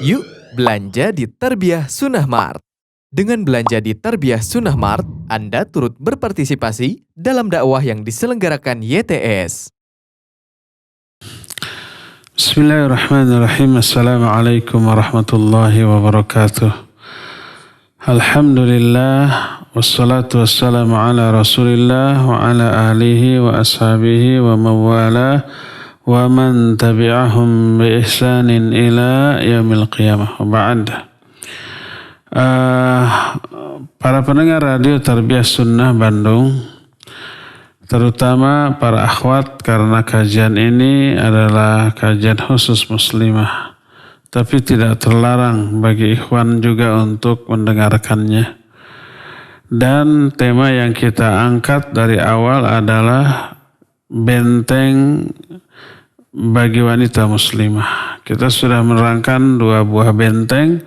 Yuk belanja di Tarbiyah Sunnah Mart. Dengan belanja di Tarbiyah Sunnah Mart, Anda turut berpartisipasi dalam dakwah yang diselenggarakan YTS. Bismillahirrahmanirrahim. Assalamualaikum warahmatullahi wabarakatuh. Alhamdulillah, wassalatu wassalamu ala rasulillah wa ala alihi wa ashabihi wa mawalah wa man tabi'ahum bi ihsanin ila yaumil qiyamah wa ba'd. Para pendengar radio Tarbiyah Sunnah Bandung, terutama para akhwat, karena kajian ini adalah kajian khusus muslimah, tapi tidak terlarang bagi ikhwan juga untuk mendengarkannya. Dan tema yang kita angkat dari awal adalah benteng bagi wanita muslimah. Kita sudah menerangkan 2 buah benteng.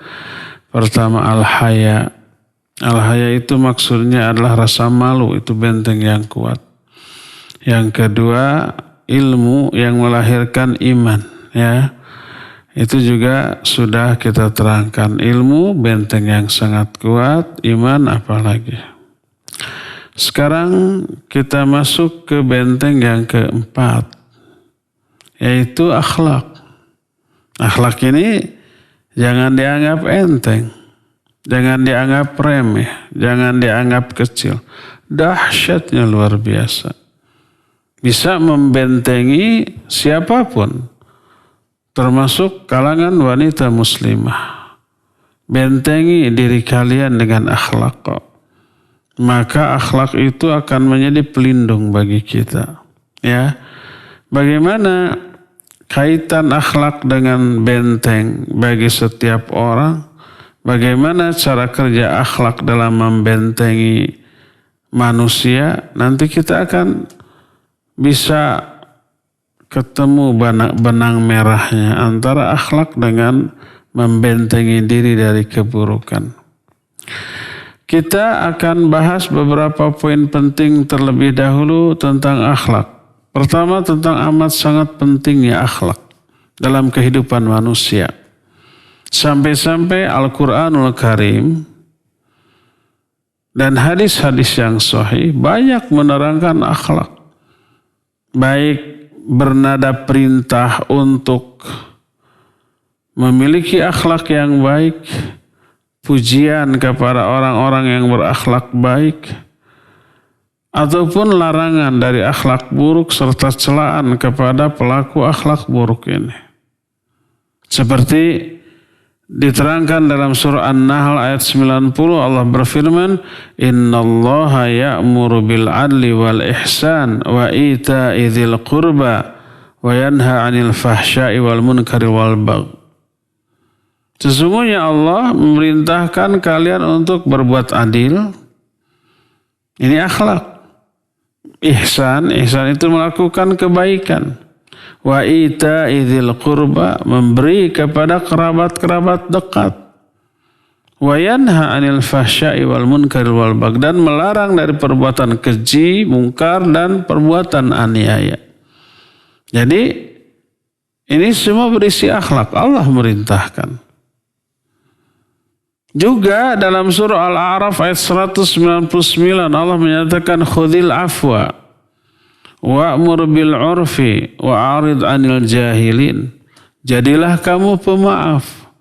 Pertama, al-haya. Al-haya itu maksudnya adalah rasa malu, itu benteng yang kuat. Yang kedua, ilmu yang melahirkan iman, ya. Itu juga sudah kita terangkan. Ilmu benteng yang sangat kuat, iman apalagi. Sekarang kita masuk ke benteng yang keempat, yaitu akhlak. Akhlak ini jangan dianggap enteng, jangan dianggap remeh, jangan dianggap kecil. Dahsyatnya luar biasa. Bisa membentengi siapapun, termasuk kalangan wanita muslimah. Bentengi diri kalian dengan akhlak. Maka akhlak itu akan menjadi pelindung bagi kita. Ya, bagaimana kaitan akhlak dengan benteng bagi setiap orang? Bagaimana cara kerja akhlak dalam membentengi manusia? Nanti kita akan bisa ketemu benang merahnya antara akhlak dengan membentengi diri dari keburukan. Kita akan bahas beberapa poin penting terlebih dahulu tentang akhlak. Pertama, tentang amat sangat pentingnya akhlak dalam kehidupan manusia. Sampai-sampai Al-Quranul Karim dan hadis-hadis yang sahih banyak menerangkan akhlak. Baik bernada perintah untuk memiliki akhlak yang baik, pujian kepada orang-orang yang berakhlak baik, ataupun larangan dari akhlak buruk serta celaan kepada pelaku akhlak buruk ini. Seperti diterangkan dalam surah An-Nahl ayat 90, Allah berfirman, "Innallaha ya'muru bil 'adli wal ihsan wa ita'i dzil qurba wa yanha 'anil fahsya'i wal munkari wal bagh." Sesungguhnya Allah memerintahkan kalian untuk berbuat adil. Ini akhlak. Ihsan itu melakukan kebaikan. Wa ita'i dzil qurba, memberi kepada kerabat-kerabat dekat. Wa yanha 'anil fahsya'i wal munkari wal bagh, dan melarang dari perbuatan keji, mungkar, dan perbuatan aniaya. Jadi ini semua berisi akhlak. Allah merintahkan. Juga dalam surah Al-A'raf ayat 199 Allah menyatakan khudhil afwa wa'mur bil 'urfi wa'arid 'anil jahilin. Jadilah kamu pemaaf.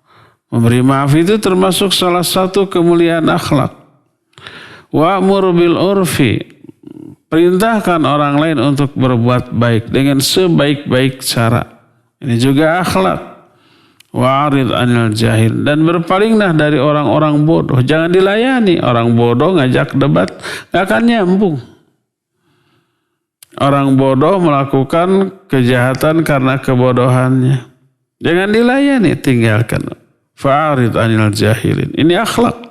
Memberi maaf itu termasuk salah satu kemuliaan akhlak. Wa'mur bil 'urfi, perintahkan orang lain untuk berbuat baik dengan sebaik-baik cara. Ini juga akhlak. Wa'arid 'anil jahil, dan berpalinglah dari orang-orang bodoh. Jangan dilayani orang bodoh, ngajak debat gak akan nyambung. Orang bodoh melakukan kejahatan karena kebodohannya. Jangan dilayani, tinggalkan. Fa'arid 'anil jahilin. Ini akhlak.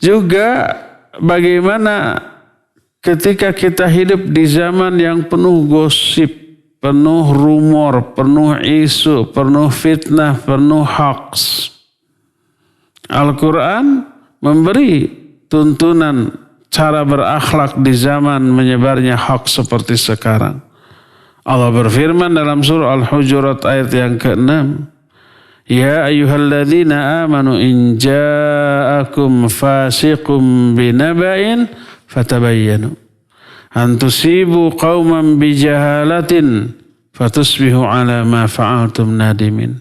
Juga bagaimana ketika kita hidup di zaman yang penuh gosip, penuh rumor, penuh isu, penuh fitnah, penuh hoax. Al-Quran memberi tuntunan cara berakhlak di zaman menyebarnya hoax seperti sekarang. Allah berfirman dalam surah Al-Hujurat ayat yang ke-6, Ya ayyuhalladzina amanu in ja'akum fasiqum binaba'in fatabayyanu an tusibu qauman bijahalatin fatusbihu ala ma fa'altum nadimin.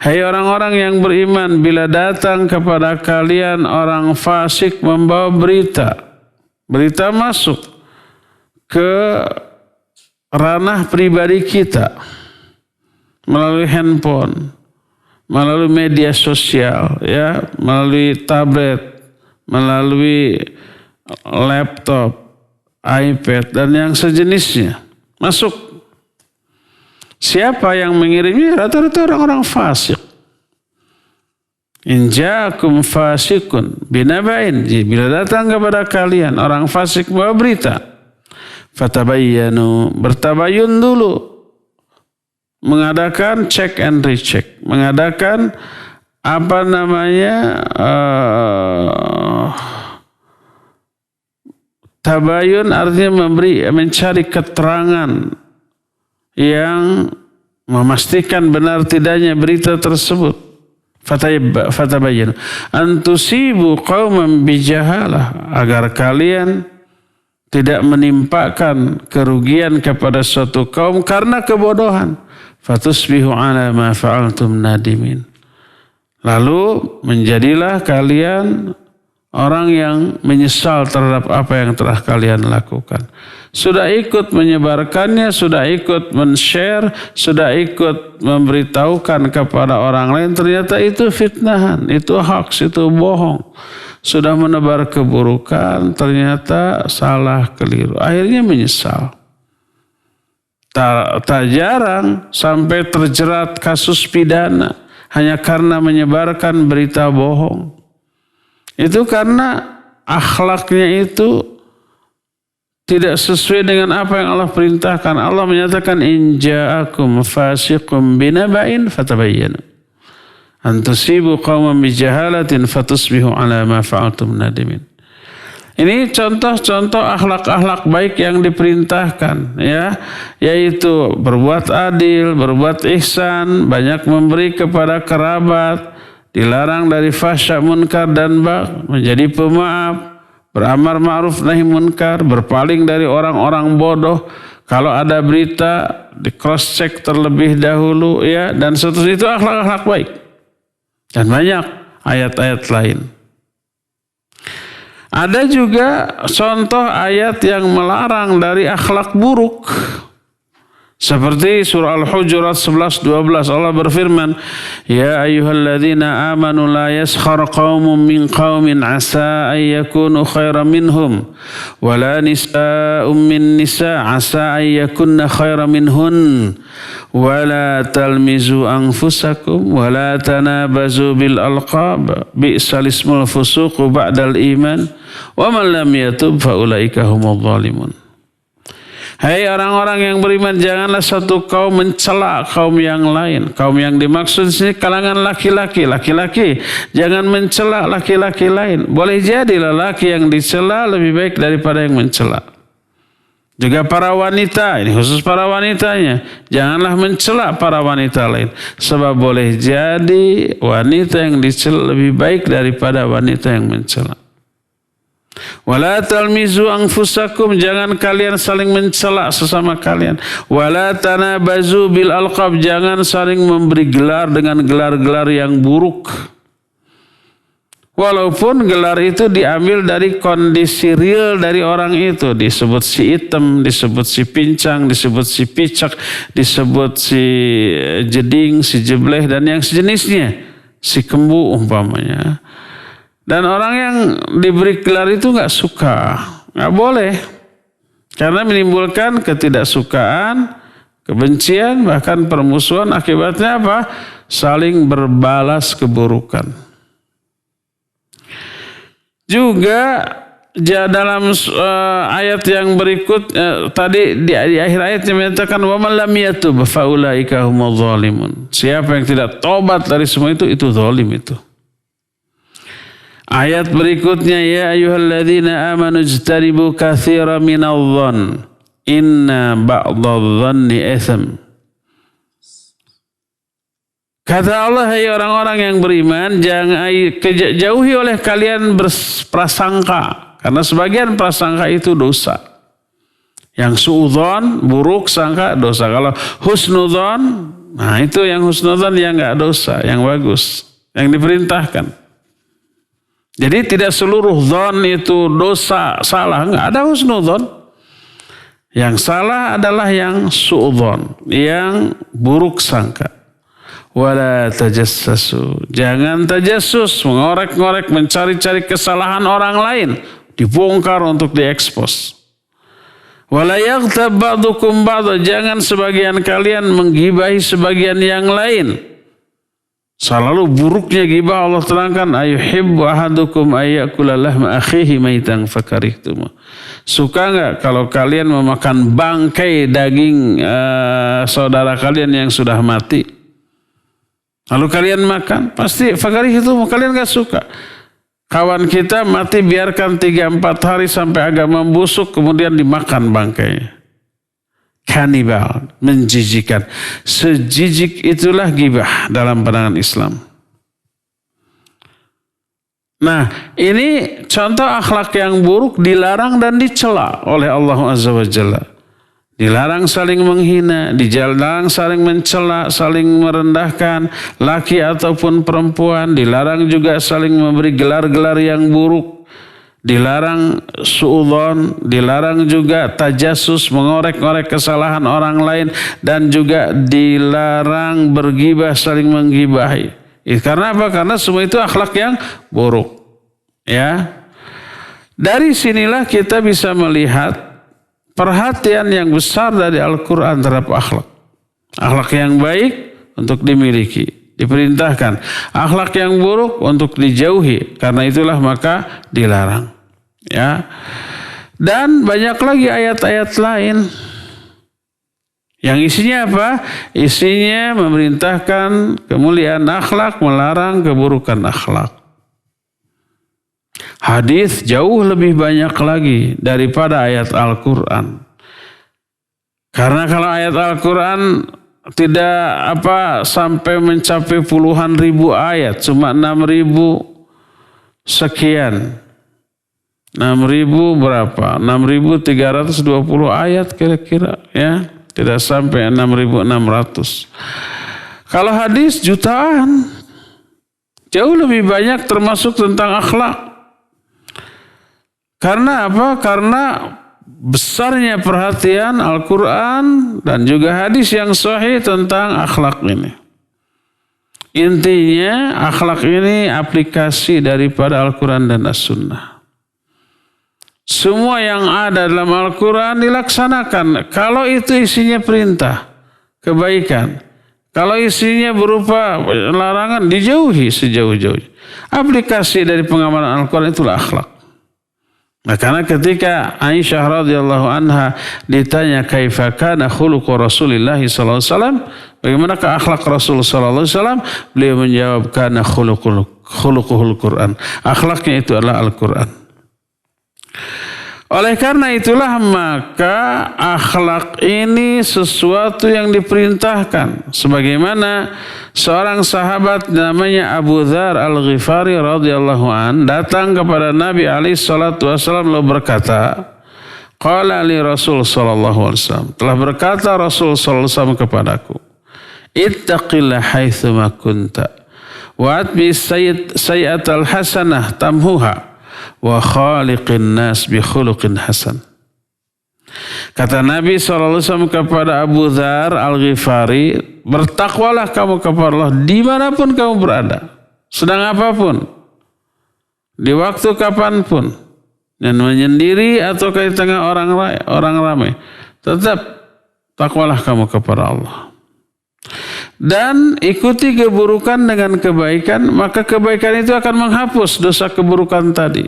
Hai orang-orang yang beriman, bila datang kepada kalian orang fasik membawa berita masuk ke ranah pribadi kita melalui handphone, melalui media sosial, ya, melalui tablet, melalui laptop, iPad dan yang sejenisnya masuk. Siapa yang mengirimnya? Rata-rata orang-orang fasik. In ja'akum fasikun binaba'in, bila datang kepada kalian orang fasik bawa berita, fatabayyanu, bertabayun dulu, mengadakan check and recheck, mengadakan tabayun artinya mencari keterangan yang memastikan benar tidaknya berita tersebut. Fatabayyanu an tusibu qauman bijahalah, agar kalian tidak menimpakan kerugian kepada suatu kaum karena kebodohan. Fatusbihu ala ma fa'altum nadimin. Lalu menjadilah kalian orang yang menyesal terhadap apa yang telah kalian lakukan. Sudah ikut menyebarkannya, sudah ikut men-share, sudah ikut memberitahukan kepada orang lain, ternyata itu fitnahan, itu hoax, itu bohong. Sudah menebar keburukan, ternyata salah, keliru. Akhirnya menyesal. Tak jarang sampai terjerat kasus pidana hanya karena menyebarkan berita bohong. Itu karena akhlaknya itu tidak sesuai dengan apa yang Allah perintahkan. Allah menyatakan in ja'akum fasiqum binaba'in fatabayyanu an tusibu qauman bijahalatin fatusbihu ala ma fa'altum nadimin. Ini contoh-contoh akhlak-akhlak baik yang diperintahkan, ya, yaitu berbuat adil, berbuat ihsan, banyak memberi kepada kerabat, dilarang dari fahsya munkar dan bagh, menjadi pemaaf, beramar ma'ruf nahi munkar, berpaling dari orang-orang bodoh. Kalau ada berita di cross check terlebih dahulu, ya, dan seterusnya. Itu akhlak-akhlak baik. Dan banyak ayat-ayat lain. Ada juga contoh ayat yang melarang dari akhlak buruk. Seperti surah Al-Hujurat 11-12 Allah berfirman, Ya ayyuhalladzina amanu la yaskhar qaumun min qaumin asa an yakunu khairan minhum wa la nisa'un min nisa' asa an yakunna khairan minhun wa la talmizu anfusakum wa la tanabazu bil alqab bi'sal ismul fusuq ba'dal iman wa man lam yatub fa ulaika humudz zalimun. Hai orang-orang yang beriman, janganlah satu kaum mencela kaum yang lain. Kaum yang dimaksud sini kalangan laki-laki. Laki-laki jangan mencela laki-laki lain. Boleh jadi lelaki yang dicela lebih baik daripada yang mencela. Juga para wanita, ini khusus para wanitanya, janganlah mencela para wanita lain. Sebab boleh jadi wanita yang dicela lebih baik daripada wanita yang mencela. Wala talmizu anfusakum, jangan kalian saling mencela sesama kalian. Wala tanabazu bil alqab, jangan saling memberi gelar dengan gelar-gelar yang buruk. Walaupun gelar itu diambil dari kondisi real dari orang itu, disebut si hitam, disebut si pincang, disebut si picak, disebut si jeding, si jebleh dan yang sejenisnya, si kembu umpamanya. Dan orang yang diberi gelar itu nggak suka, nggak boleh, karena menimbulkan ketidaksukaan, kebencian, bahkan permusuhan. Akibatnya apa? Saling berbalas keburukan. Juga dalam ayat yang berikut tadi di akhir ayatnya menyatakan wa man lam yatub fa ulaika humudz zalimun. Siapa yang tidak tobat dari semua itu zalim itu. Ayat berikutnya, ya ayyuhalladzina amanu ijtanibu katsiran minadh-dhann inna ba'dadh-dhanni itsm. Kata Allah, hai orang-orang yang beriman, jangan jauhi oleh kalian berprasangka. Karena sebagian prasangka itu dosa. Yang suudzon, buruk sangka, dosa. Kalau husnudzon, nah itu yang husnudzon yang enggak dosa, yang bagus, yang diperintahkan. Jadi tidak seluruh dzon itu dosa, salah. Enggak, ada husnudzon. Yang salah adalah yang suudzon, yang buruk sangka. Wala tajassasu. Jangan tajassus, mengorek-ngorek, mencari-cari kesalahan orang lain, dibongkar untuk diekspos. Wala yaghtab ba'dukum ba'dha. Jangan sebagian kalian menggibahi sebagian yang lain. Selalu buruknya gibah Allah terangkan, ayuhibbu ahadukum ayyakula lahma akhihi maitan fakarihtum. Suka enggak kalau kalian memakan bangkai daging saudara kalian yang sudah mati? Lalu kalian makan, pasti fakari itu kalian gak suka. Kawan kita mati biarkan 3-4 hari sampai agak membusuk, kemudian dimakan bangkainya. Kanibal, menjijikan. Sejijik itulah gibah dalam pandangan Islam. Nah, ini contoh akhlak yang buruk dilarang dan dicela oleh Allah Azza wa Jalla. Dilarang saling menghina, dilarang saling mencela, saling merendahkan laki ataupun perempuan, dilarang juga saling memberi gelar-gelar yang buruk, dilarang suudzon, dilarang juga tajassus, mengorek-ngorek kesalahan orang lain, dan juga dilarang bergibah, saling menggibahi. Karena apa? Karena semua itu akhlak yang buruk. Ya. Dari sinilah kita bisa melihat perhatian yang besar dari Al-Quran terhadap akhlak. Akhlak yang baik untuk dimiliki, diperintahkan. Akhlak yang buruk untuk dijauhi. Karena itulah maka dilarang. Ya. Dan banyak lagi ayat-ayat lain. Yang isinya apa? Isinya memerintahkan kemuliaan akhlak, melarang keburukan akhlak. Hadis jauh lebih banyak lagi daripada ayat Al-Quran. Karena kalau ayat Al-Quran tidak sampai mencapai puluhan ribu ayat, cuma 6.000 sekian. 6.000 berapa? 6.320 ayat kira-kira, ya. Tidak sampai 6.600. Kalau hadis jutaan. Jauh lebih banyak termasuk tentang akhlak. Karena apa? Karena besarnya perhatian Al-Quran dan juga hadis yang sahih tentang akhlak ini. Intinya akhlak ini aplikasi daripada Al-Quran dan As-Sunnah. Semua yang ada dalam Al-Quran dilaksanakan. Kalau itu isinya perintah, kebaikan. Kalau isinya berupa larangan, dijauhi sejauh-jauhnya. Aplikasi dari pengamalan Al-Quran itulah akhlak. Nah, karena ketika Aisyah radhiyallahu anha ditanya kaifa kana khuluqu Rasulillah sallallahu alaihi wasallam, bagaimanakah akhlak Rasul sallallahu alaihi wasallam? Beliau menjawab kana khuluquhul Quran. Akhlaknya itu adalah Al-Quran. Oleh karena itulah maka akhlak ini sesuatu yang diperintahkan. Sebagaimana seorang sahabat namanya Abu Dzar Al-Ghifari radhiyallahu an datang kepada Nabi alaihi salatu wasallam lalu berkata, qala li Rasul sallallahu alaihi wasallam, telah berkata Rasul sallallahu alaihi wasallam kepadaku, ittaqillah haitsu ma kunta wa atbi sayyi'atal hasanah tamhuha wa khaliqin nas bi khuluqin hasan. Kata Nabi SAW kepada Abu Dzar Al-Ghifari, bertakwalah kamu kepada Allah dimanapun kamu berada, sedang apapun, di waktu kapanpun, dan menyendiri atau di tengah orang ramai, tetap takwalah kamu kepada Allah. Dan ikuti keburukan dengan kebaikan, maka kebaikan itu akan menghapus dosa keburukan tadi.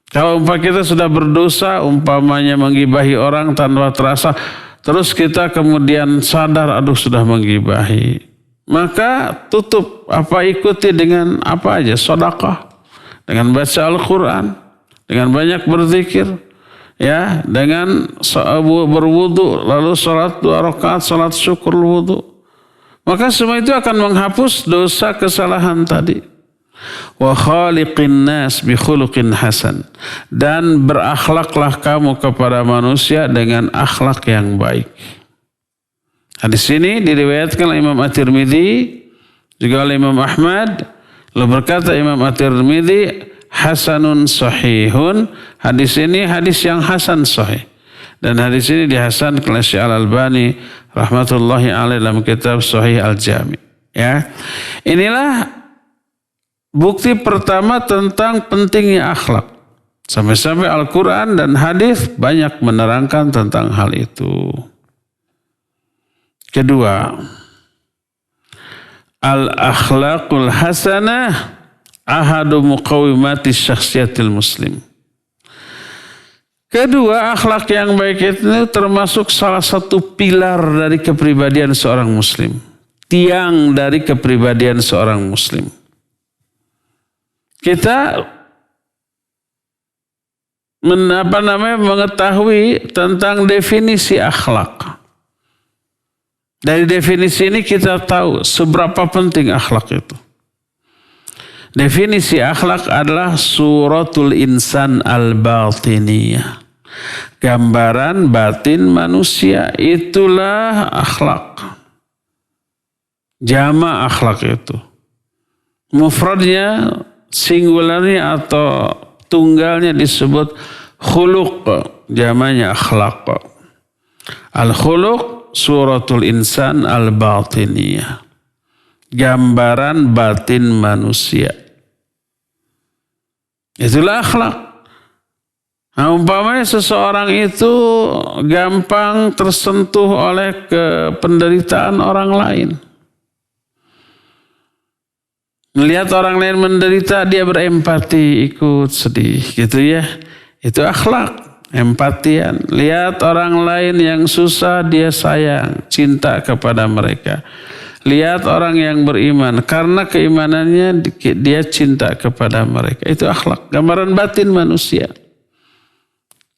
Kalau kita sudah berdosa, umpamanya menggibahi orang tanpa terasa, terus kita kemudian sadar, aduh sudah menggibahi, maka tutup, ikuti dengan apa aja, sedekah, dengan baca Al-Quran, dengan banyak berzikir, ya, dengan berwudu, lalu salat 2 rakaat, salat syukur wudu. Maka semua itu akan menghapus dosa kesalahan tadi. Wa khaliqin nas bi khuluqin hasan. Dan berakhlaklah kamu kepada manusia dengan akhlak yang baik. Hadis ini diriwayatkan oleh Imam At-Tirmidzi juga oleh Imam Ahmad. Lalu berkata Imam At-Tirmidzi, hasanun sahihun. Hadis ini hadis yang hasan sahih. Dan hadis ini dihasankan oleh Syekh Al-Albani rahmatullahi alaih dalam kitab Sahih Al-Jami. Ya. Inilah bukti pertama tentang pentingnya akhlak. Sampai-sampai Al-Quran dan hadis banyak menerangkan tentang hal itu. Kedua, al-akhlaqul hasanah ahadu muqawimati syakhsiyatil muslim. Kedua, akhlak yang baik itu termasuk salah satu pilar dari kepribadian seorang muslim. Tiang dari kepribadian seorang muslim. Kita mengetahui tentang definisi akhlak. Dari definisi ini kita tahu seberapa penting akhlak itu. Definisi akhlak adalah suratul insan al-batiniyah. Gambaran batin manusia, itulah akhlak. Jama' akhlak itu. Mufradnya, singularnya atau tunggalnya disebut khuluq. Jamanya akhlak. Al-khuluq suratul insan al-batiniyah. Gambaran batin manusia. Itulah akhlak. Nah, umpamanya seseorang itu gampang tersentuh oleh penderitaan orang lain. Melihat orang lain menderita, dia berempati, ikut sedih, gitu ya. Itu akhlak, empatian. Lihat orang lain yang susah, dia sayang, cinta kepada mereka. Lihat orang yang beriman, karena keimanannya dia cinta kepada mereka. Itu akhlak, gambaran batin manusia.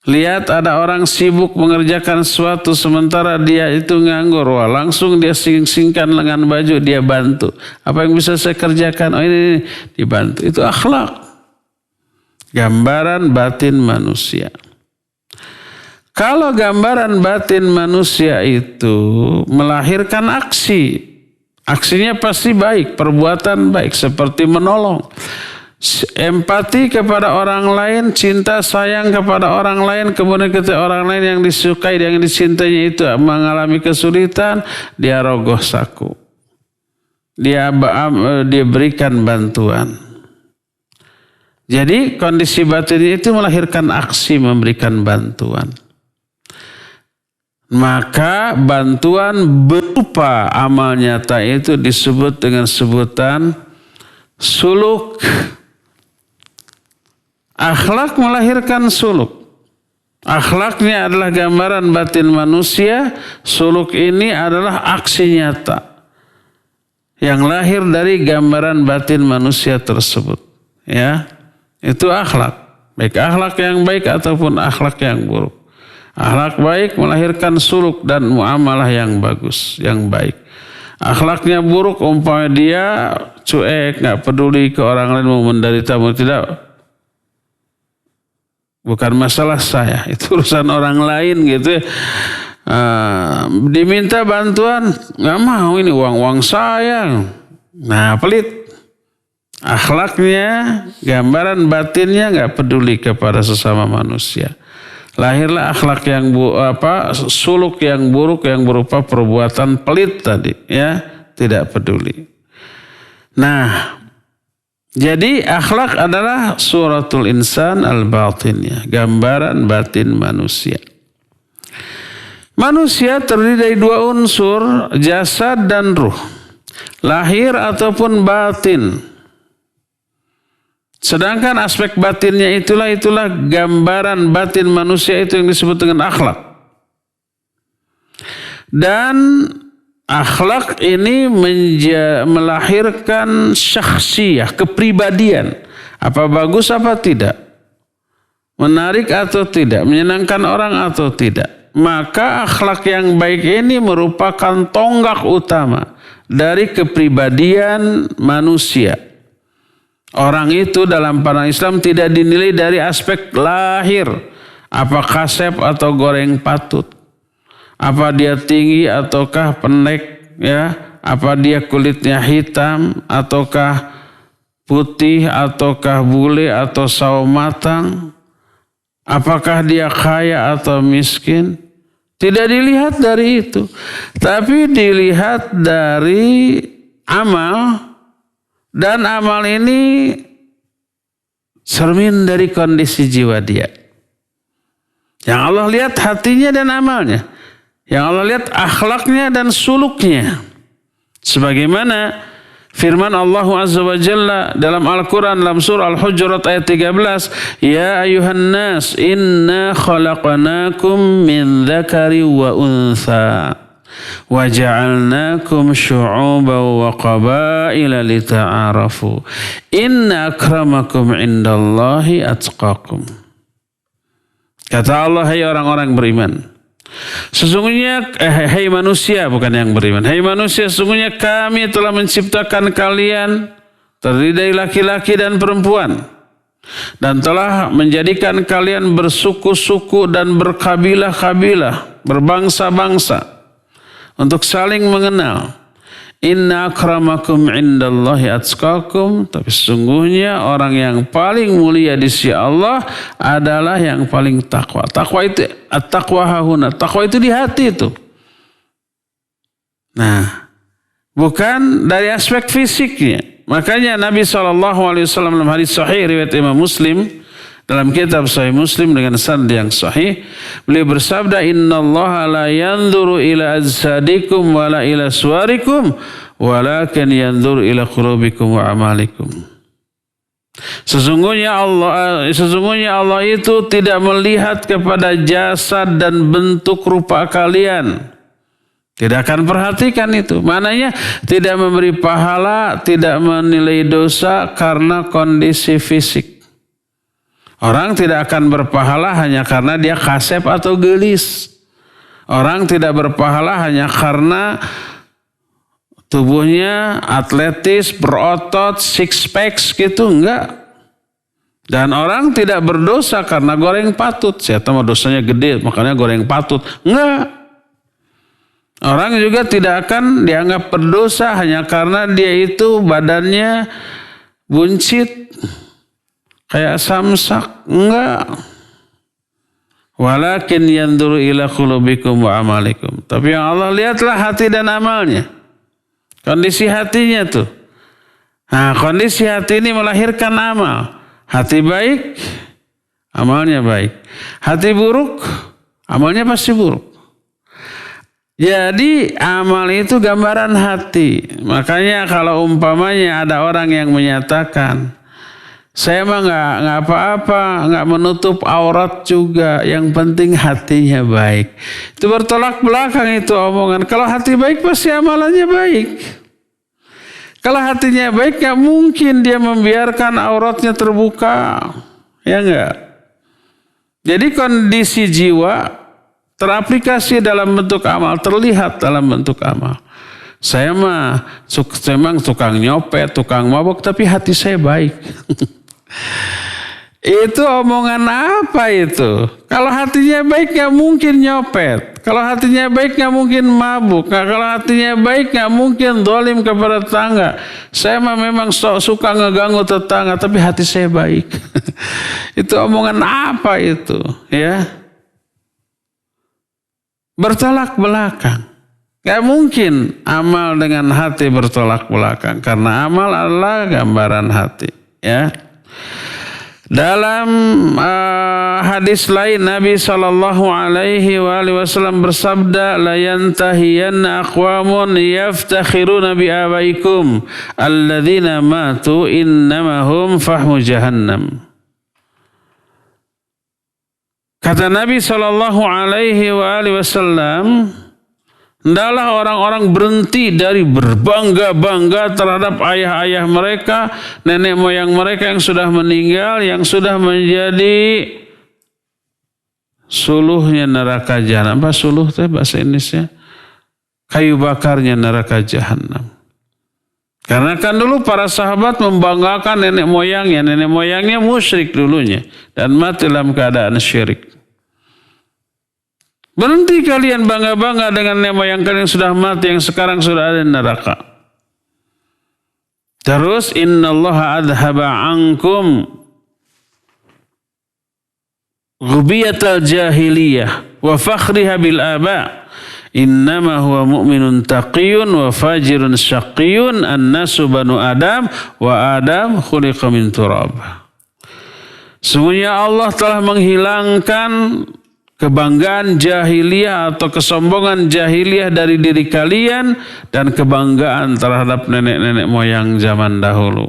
Lihat ada orang sibuk mengerjakan sesuatu sementara dia itu nganggur. Wah, langsung dia singkan lengan baju, dia bantu. Apa yang bisa saya kerjakan? Oh ini dibantu. Itu akhlak. Gambaran batin manusia. Kalau gambaran batin manusia itu melahirkan aksi. Aksinya pasti baik, perbuatan baik seperti menolong. Empati kepada orang lain, cinta sayang kepada orang lain, kemudian ketika orang lain yang disukai, yang dicintainya itu mengalami kesulitan, dia rogoh saku. Dia berikan bantuan. Jadi kondisi batin itu melahirkan aksi memberikan bantuan. Maka bantuan berupa amal nyata itu disebut dengan sebutan suluk. Akhlak melahirkan suluk. Akhlaknya adalah gambaran batin manusia. Suluk ini adalah aksi nyata yang lahir dari gambaran batin manusia tersebut. Ya, itu akhlak. Baik akhlak yang baik ataupun akhlak yang buruk. Akhlak baik melahirkan suluk dan muamalah yang bagus, yang baik. Akhlaknya buruk, umpamanya dia cuek, nggak peduli ke orang lain mau menderita mau tidak. Bukan masalah saya, itu urusan orang lain gitu ya. Diminta bantuan, nggak mau, ini uang saya. Nah, pelit. Akhlaknya, gambaran batinnya nggak peduli kepada sesama manusia. Lahirlah akhlak yang suluk yang buruk yang berupa perbuatan pelit tadi, ya, tidak peduli. Nah, jadi akhlak adalah suratul insan al-batiniyah, gambaran batin manusia. Manusia terdiri dari dua unsur, jasad dan ruh. Lahir ataupun batin. Sedangkan aspek batinnya itulah gambaran batin manusia itu yang disebut dengan akhlak. Dan akhlak ini melahirkan syakhsiyah, kepribadian. Apa bagus apa tidak? Menarik atau tidak? Menyenangkan orang atau tidak? Maka akhlak yang baik ini merupakan tonggak utama dari kepribadian manusia. Orang itu dalam pandangan Islam tidak dinilai dari aspek lahir. Apa kasep atau goreng patut. Apa dia tinggi ataukah pendek, ya? Apa dia kulitnya hitam ataukah putih ataukah bule atau sawo matang? Apakah dia kaya atau miskin? Tidak dilihat dari itu. Tapi dilihat dari amal. Dan amal ini cermin dari kondisi jiwa dia. Yang Allah lihat hatinya dan amalnya. Yang Allah lihat akhlaknya dan suluknya. Sebagaimana firman Allah Azza wa Jalla dalam Al-Quran dalam surah Al-Hujurat ayat 13. Ya ayuhan nas inna khalaqnakum min dzakari wa untha. Wa ja'alnakum syu'uban wa qabaila lita'arafu. Inna akramakum indallahi atqakum. Kata Allah, hai orang-orang beriman. Sesungguhnya, hai manusia, bukan yang beriman. Hai manusia, sesungguhnya kami telah menciptakan kalian terdiri dari laki-laki dan perempuan. Dan telah menjadikan kalian bersuku-suku dan berkabilah-kabilah, berbangsa-bangsa. Untuk saling mengenal. Inna akramakum indallahi atqakum. Tapi sesungguhnya orang yang paling mulia di sisi Allah adalah yang paling takwa. Takwa itu at-taqwa hahuna. Takwa itu di hati itu. Nah, bukan dari aspek fisiknya. Makanya Nabi SAW dalam hadis sahih riwayat Imam Muslim, dalam kitab Sahih Muslim dengan sanad yang sahih, beliau bersabda, innallaha la yanzuru ila ajsadikum wa la ila suwarikum walakin yanzuru ila qulubikum wa amalikum. Sesungguhnya Allah itu tidak melihat kepada jasad dan bentuk rupa kalian. Tidak akan perhatikan itu. Maknanya tidak memberi pahala, tidak menilai dosa karena kondisi fisik. Orang tidak akan berpahala hanya karena dia kasep atau gelis. Orang tidak berpahala hanya karena tubuhnya atletis, berotot, six packs gitu, enggak. Dan orang tidak berdosa karena goreng patut. Saya tahu dosanya gede, makanya goreng patut. Enggak. Orang juga tidak akan dianggap berdosa hanya karena dia itu badannya buncit, kayak samsak. Enggak. Walakin yanzuru ila qulubikum wa amalikum. Tapi yang Allah lihatlah hati dan amalnya. Kondisi hatinya tuh. Nah, kondisi hati ini melahirkan amal. Hati baik, amalnya baik. Hati buruk, amalnya pasti buruk. Jadi amal itu gambaran hati. Makanya kalau umpamanya ada orang yang menyatakan, saya mah nggak apa-apa, nggak menutup aurat juga. Yang penting hatinya baik. Itu bertolak belakang itu omongan. Kalau hati baik pasti amalannya baik. Kalau hatinya baik nggak mungkin dia membiarkan auratnya terbuka, ya nggak. Jadi kondisi jiwa teraplikasi dalam bentuk amal, terlihat dalam bentuk amal. Saya mah memang tukang nyopet, tukang mabok, tapi hati saya baik. Itu omongan apa itu? Kalau hatinya baik gak mungkin nyopet. Kalau hatinya baik gak mungkin mabuk. Kalau hatinya baik gak mungkin zalim kepada tetangga. Saya mah memang suka ngeganggu tetangga, tapi hati saya baik. Itu omongan apa itu? Ya, bertolak belakang. Gak mungkin amal dengan hati bertolak belakang. Karena amal adalah gambaran hati. Ya. Dalam hadis lain Nabi SAW bersabda, la yantahiyanna aqwamun yaftakhiruna bi abaikum alladzina matu innamahum fahmu jahannam. Kata Nabi SAW, hendaklah orang-orang berhenti dari berbangga-bangga terhadap ayah-ayah mereka, nenek moyang mereka yang sudah meninggal, yang sudah menjadi suluhnya neraka jahanam. Apa suluh itu bahasa Indonesia? Kayu bakarnya neraka jahanam. Karena kan dulu para sahabat membanggakan nenek moyangnya musyrik dulunya dan mati dalam keadaan syirik. Berhenti kalian bangga-bangga dengan nenek moyang kalian yang sudah mati, yang sekarang sudah ada di neraka. Terus innallaha adhaba ankum ghubiyatal jahiliyah wa fakhriha bil aba. Innama huwa mu'minun taqiyun wa fajirun syaqiyun annasu banu Adam wa Adam khuliqa min turab. Sesungguhnya Allah telah menghilangkan kebanggaan jahiliyah atau kesombongan jahiliyah dari diri kalian dan kebanggaan terhadap nenek-nenek moyang zaman dahulu.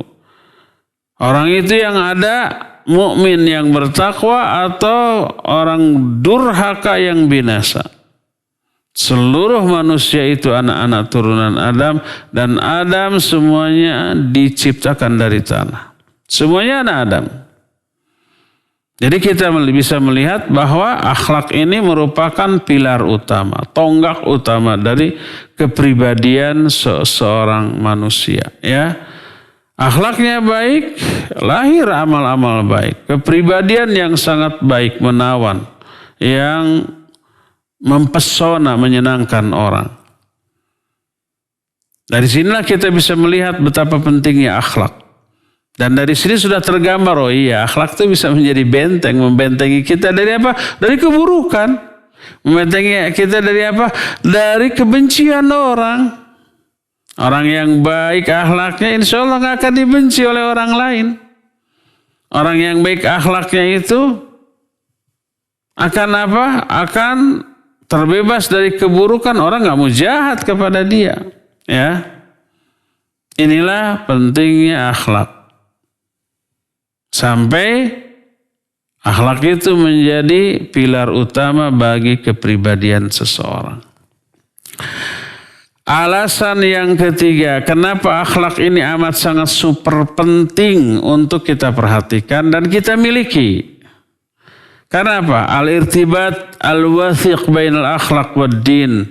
Orang itu yang ada mukmin yang bertakwa atau orang durhaka yang binasa. Seluruh manusia itu anak-anak turunan Adam dan Adam semuanya diciptakan dari tanah. Semuanya anak Adam. Jadi kita bisa melihat bahwa akhlak ini merupakan pilar utama, tonggak utama dari kepribadian seorang manusia. Ya, akhlaknya baik, lahir amal-amal baik. Kepribadian yang sangat baik, menawan, yang mempesona, menyenangkan orang. Dari sinilah kita bisa melihat betapa pentingnya akhlak. Dan dari sini sudah tergambar, oh iya, akhlak itu bisa menjadi benteng, membentengi kita dari apa? Dari keburukan. Membentengi kita dari apa? Dari kebencian orang. Orang yang baik akhlaknya insya Allah gak akan dibenci oleh orang lain. Orang yang baik akhlaknya itu akan apa? Akan terbebas dari keburukan, orang gak mau jahat kepada dia. Ya, inilah pentingnya akhlak. Sampai akhlak itu menjadi pilar utama bagi kepribadian seseorang. Alasan yang ketiga, kenapa akhlak ini amat sangat super penting untuk kita perhatikan dan kita miliki. Karena apa? Al-irtibat al-wathiq bainal akhlaq wad din,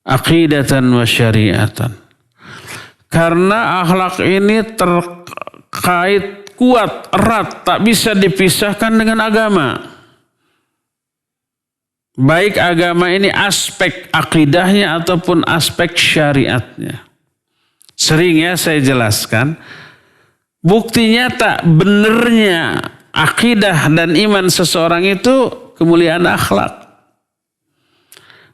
aqidatan wa syariatan. Karena akhlak ini terkait kuat, erat, tak bisa dipisahkan dengan agama. Baik agama ini aspek akidahnya ataupun aspek syariatnya. Sering ya saya jelaskan, bukti nyata benernya akidah dan iman seseorang itu kemuliaan akhlak.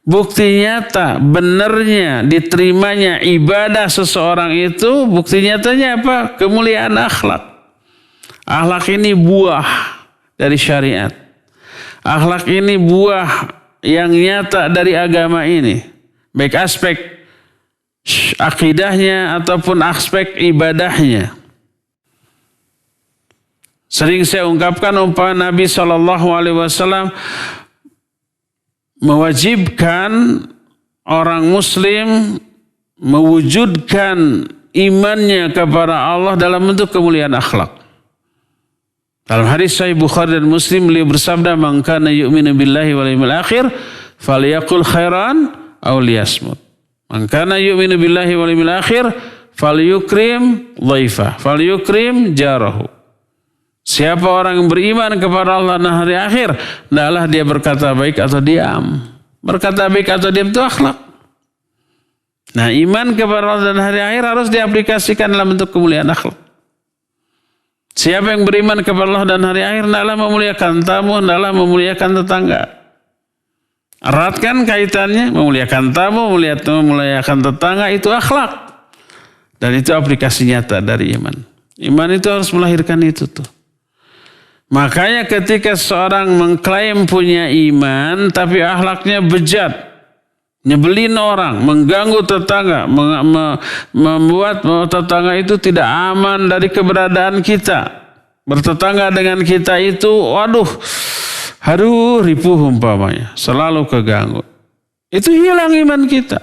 Bukti nyata benernya diterimanya ibadah seseorang itu, bukti nyatanya apa? Kemuliaan akhlak. Akhlak ini buah dari syariat. Akhlak ini buah yang nyata dari agama ini. Baik aspek akidahnya ataupun aspek ibadahnya. Sering saya ungkapkan umpama Nabi SAW mewajibkan orang muslim mewujudkan imannya kepada Allah dalam bentuk kemuliaan akhlak. Dalam hadis Sahih Bukhari dan Muslim beliau bersabda, "Man kana yu'minu billahi wal yawmil akhir falyaqul khairan aw liyasmut." Man kana yu'minu billahi wal yawmil akhir falyukrim dhaifah, falyukrim jarahu. Siapa orang yang beriman kepada Allah dan hari akhir, hendaklah dia berkata baik atau diam. Berkata baik atau diam itu akhlak. Nah, iman kepada Allah dan hari akhir harus diaplikasikan dalam bentuk kemuliaan akhlak. Siapa yang beriman kepada Allah dan hari akhir, hendaklah memuliakan tamu, hendaklah memuliakan tetangga. Eratkan kaitannya, memuliakan tamu, memuliakan tetangga, itu akhlak. Dan itu aplikasi nyata dari iman. Iman itu harus melahirkan itu tuh. Makanya ketika seorang mengklaim punya iman, tapi akhlaknya bejat, nyebelin orang, mengganggu tetangga, membuat tetangga itu tidak aman dari keberadaan kita. Bertetangga dengan kita itu, ripuh umpamanya, selalu keganggu. Itu hilang iman kita.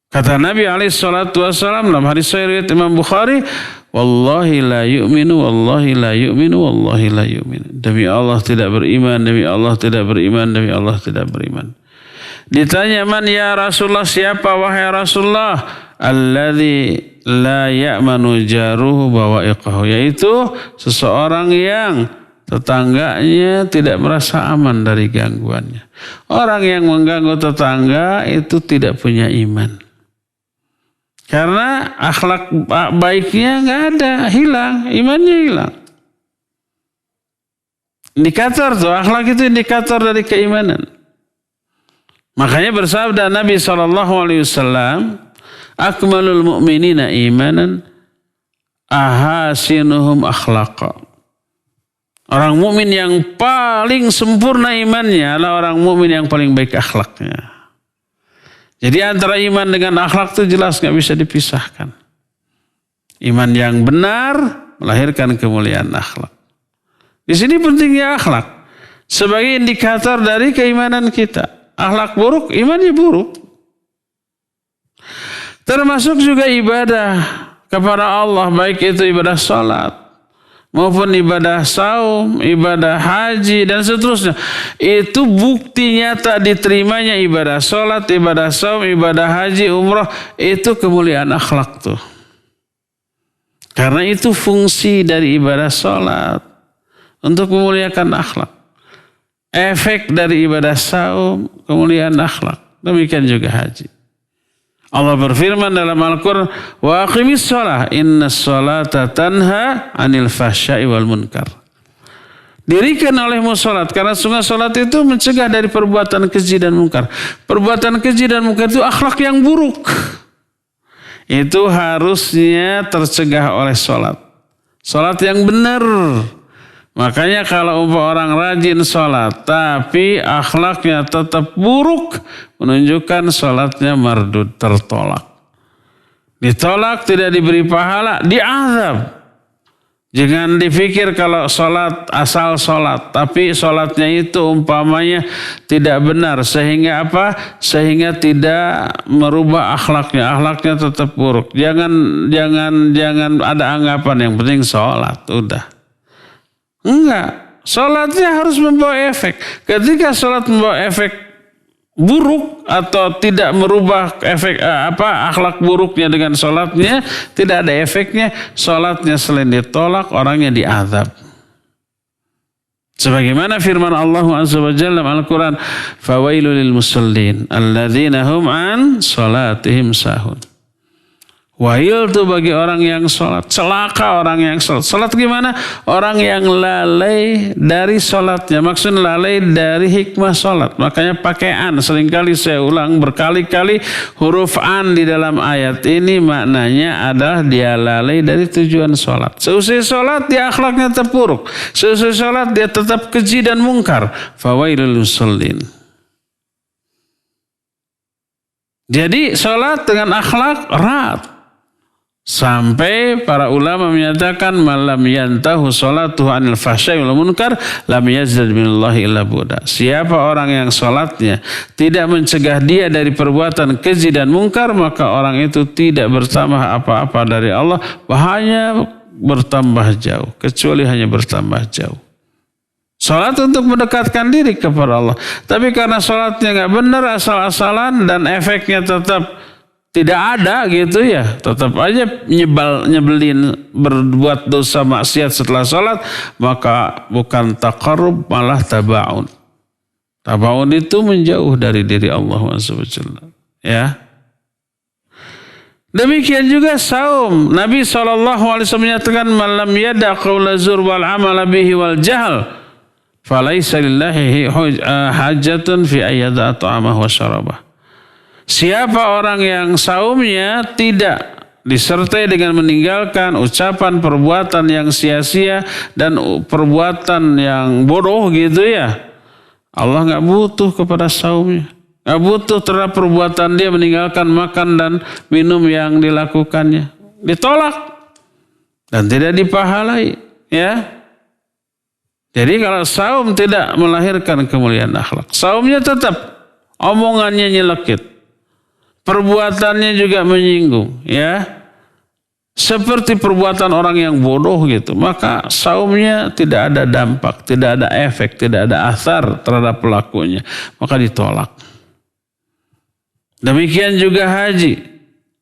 Kata Nabi SAW dalam hadis riwayat Imam Bukhari, "Wallahi la yu'minu, wallahi la yu'minu, wallahi la yu'minu." Demi Allah tidak beriman, demi Allah tidak beriman, demi Allah tidak beriman. Ditanya, "Man ya Rasulullah?" Siapa wahai Rasulullah? alladzi la ya'manu jaruhu bawa'iqahu, yaitu seseorang yang tetangganya tidak merasa aman dari gangguannya. Orang yang mengganggu tetangga itu tidak punya iman. Karena akhlak baiknya nggak ada, hilang, imannya hilang. Indikator tuh, akhlak itu indikator dari keimanan. Makanya bersabda Nabi SAW, akmalul mu'minina imanan ahasinuhum akhlaqa. Orang mukmin yang paling sempurna imannya adalah orang mukmin yang paling baik akhlaknya. Jadi antara iman dengan akhlak itu jelas nggak bisa dipisahkan. Iman yang benar melahirkan kemuliaan akhlak. Di sini pentingnya akhlak sebagai indikator dari keimanan kita. Akhlak buruk, imannya buruk. Termasuk juga ibadah kepada Allah, baik itu ibadah salat maupun ibadah saum, ibadah haji dan seterusnya. Itu bukti nyata diterimanya ibadah salat, ibadah saum, ibadah haji, umrah, itu kemuliaan akhlak tuh. Karena itu fungsi dari ibadah salat untuk memuliakan akhlak. Efek dari ibadah saum, kemuliaan akhlak. Demikian juga haji. Allah berfirman dalam Al-Quran, wa aqimis shalah innas sholata tanha anil fahsya'i wal munkar. Dirikan olehmu salat, karena sungguh salat itu mencegah dari perbuatan keji dan munkar. Perbuatan keji dan munkar itu akhlak yang buruk. Itu harusnya tercegah oleh salat. Salat yang benar. Makanya kalau orang rajin sholat tapi akhlaknya tetap buruk, menunjukkan sholatnya mardud, tertolak. Ditolak, tidak diberi pahala, diazab. Jangan dipikir kalau sholat asal sholat, tapi sholatnya itu umpamanya tidak benar. Sehingga apa? Sehingga tidak merubah akhlaknya. Akhlaknya tetap buruk. Jangan ada anggapan yang penting sholat, udah. Enggak, sholatnya harus membawa efek. Ketika sholat membawa efek buruk atau tidak merubah efek akhlak buruknya dengan sholatnya, tidak ada efeknya, sholatnya selain ditolak, orangnya diazab. Sebagaimana firman Allah Azza wa Jalla dalam Al-Quran, fawailul lil musallin alladzina hum an sholatihim sahun. Wahil itu bagi orang yang sholat. Celaka orang yang sholat. Sholat gimana? Orang yang lalai dari sholatnya. Maksudnya lalai dari hikmah sholat. Makanya pakai an. Seringkali saya ulang berkali-kali. Huruf an di dalam ayat ini maknanya adalah dia lalai dari tujuan sholat. Seusai sholat dia akhlaknya terpuruk. Seusai sholat dia tetap keji dan mungkar. Fawailul musallin. Jadi sholat dengan akhlak erat. Sampai para ulama menyatakan malam yantahu sholatuhu anil fahsya'i wal munkar lam yazdad minallahi illa bu'da. Siapa orang yang sholatnya tidak mencegah dia dari perbuatan keji dan munkar, maka orang itu tidak bertambah apa-apa dari Allah, hanya bertambah jauh, kecuali hanya bertambah jauh. Sholat untuk mendekatkan diri kepada Allah. Tapi karena sholatnya nggak benar, asal-asalan, dan efeknya tetap tidak ada gitu ya, tetap aja nyebelin, berbuat dosa maksiat setelah sholat, maka bukan taqarrub malah tabaun. Tabaun itu menjauh dari diri Allah SWT. Ya. Demikian juga saum. Nabi SAW menyatakan malam yada qawla zur wal amala bihi wal jahl falaysa lillahi hajatun fi ayyada ta'amah wa syarabah. Siapa orang yang saumnya tidak disertai dengan meninggalkan ucapan perbuatan yang sia-sia dan perbuatan yang bodoh gitu ya, Allah gak butuh kepada saumnya. Gak butuh terhadap perbuatan dia meninggalkan makan dan minum yang dilakukannya. Ditolak dan tidak dipahalai ya. Jadi kalau saum tidak melahirkan kemuliaan akhlak, saumnya tetap omongannya nyelekit, perbuatannya juga menyinggung, ya, seperti perbuatan orang yang bodoh gitu, maka saumnya tidak ada dampak, tidak ada efek, tidak ada athar terhadap pelakunya, maka ditolak. Demikian juga haji.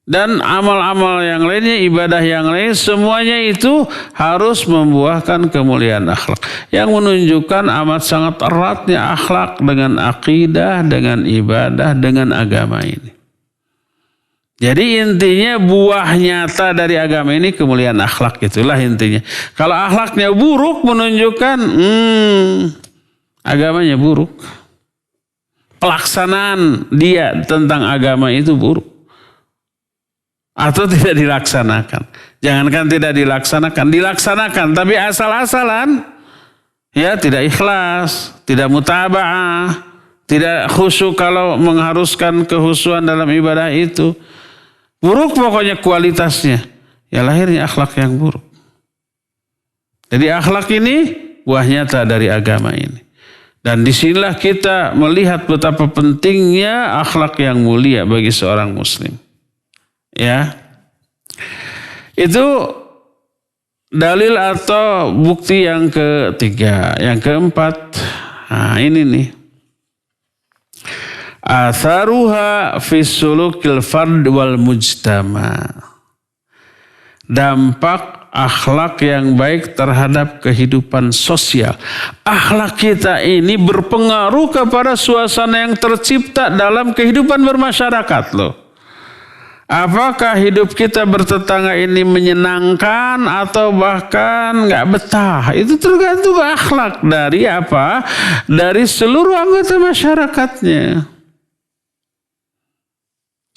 dan amal-amal yang lainnya, ibadah yang lain, semuanya itu harus membuahkan kemuliaan akhlak. Yang menunjukkan amat sangat eratnya akhlak dengan akidah, dengan ibadah, dengan agama ini. Jadi intinya buah nyata dari agama ini kemuliaan akhlak, itulah intinya. Kalau akhlaknya buruk menunjukkan agamanya buruk. Pelaksanaan dia tentang agama itu buruk. Atau tidak dilaksanakan. Jangankan tidak dilaksanakan tapi asal-asalan, ya tidak ikhlas, tidak mutaba'ah, tidak khusyuk kalau mengharuskan kehusuan dalam ibadah itu. Buruk pokoknya kualitasnya. Ya lahirnya akhlak yang buruk. Jadi akhlak ini buah nyata dari agama ini. Dan disinilah kita melihat betapa pentingnya akhlak yang mulia bagi seorang muslim. Ya, itu dalil atau bukti yang ketiga. Yang keempat, nah ini nih, atharuha fi sulukil fard wal mujtama. Dampak akhlak yang baik terhadap kehidupan sosial. Akhlak kita ini berpengaruh kepada suasana yang tercipta dalam kehidupan bermasyarakat loh. Apakah hidup kita bertetangga ini menyenangkan atau bahkan nggak betah? Itu tergantung akhlak dari apa? Dari seluruh anggota masyarakatnya.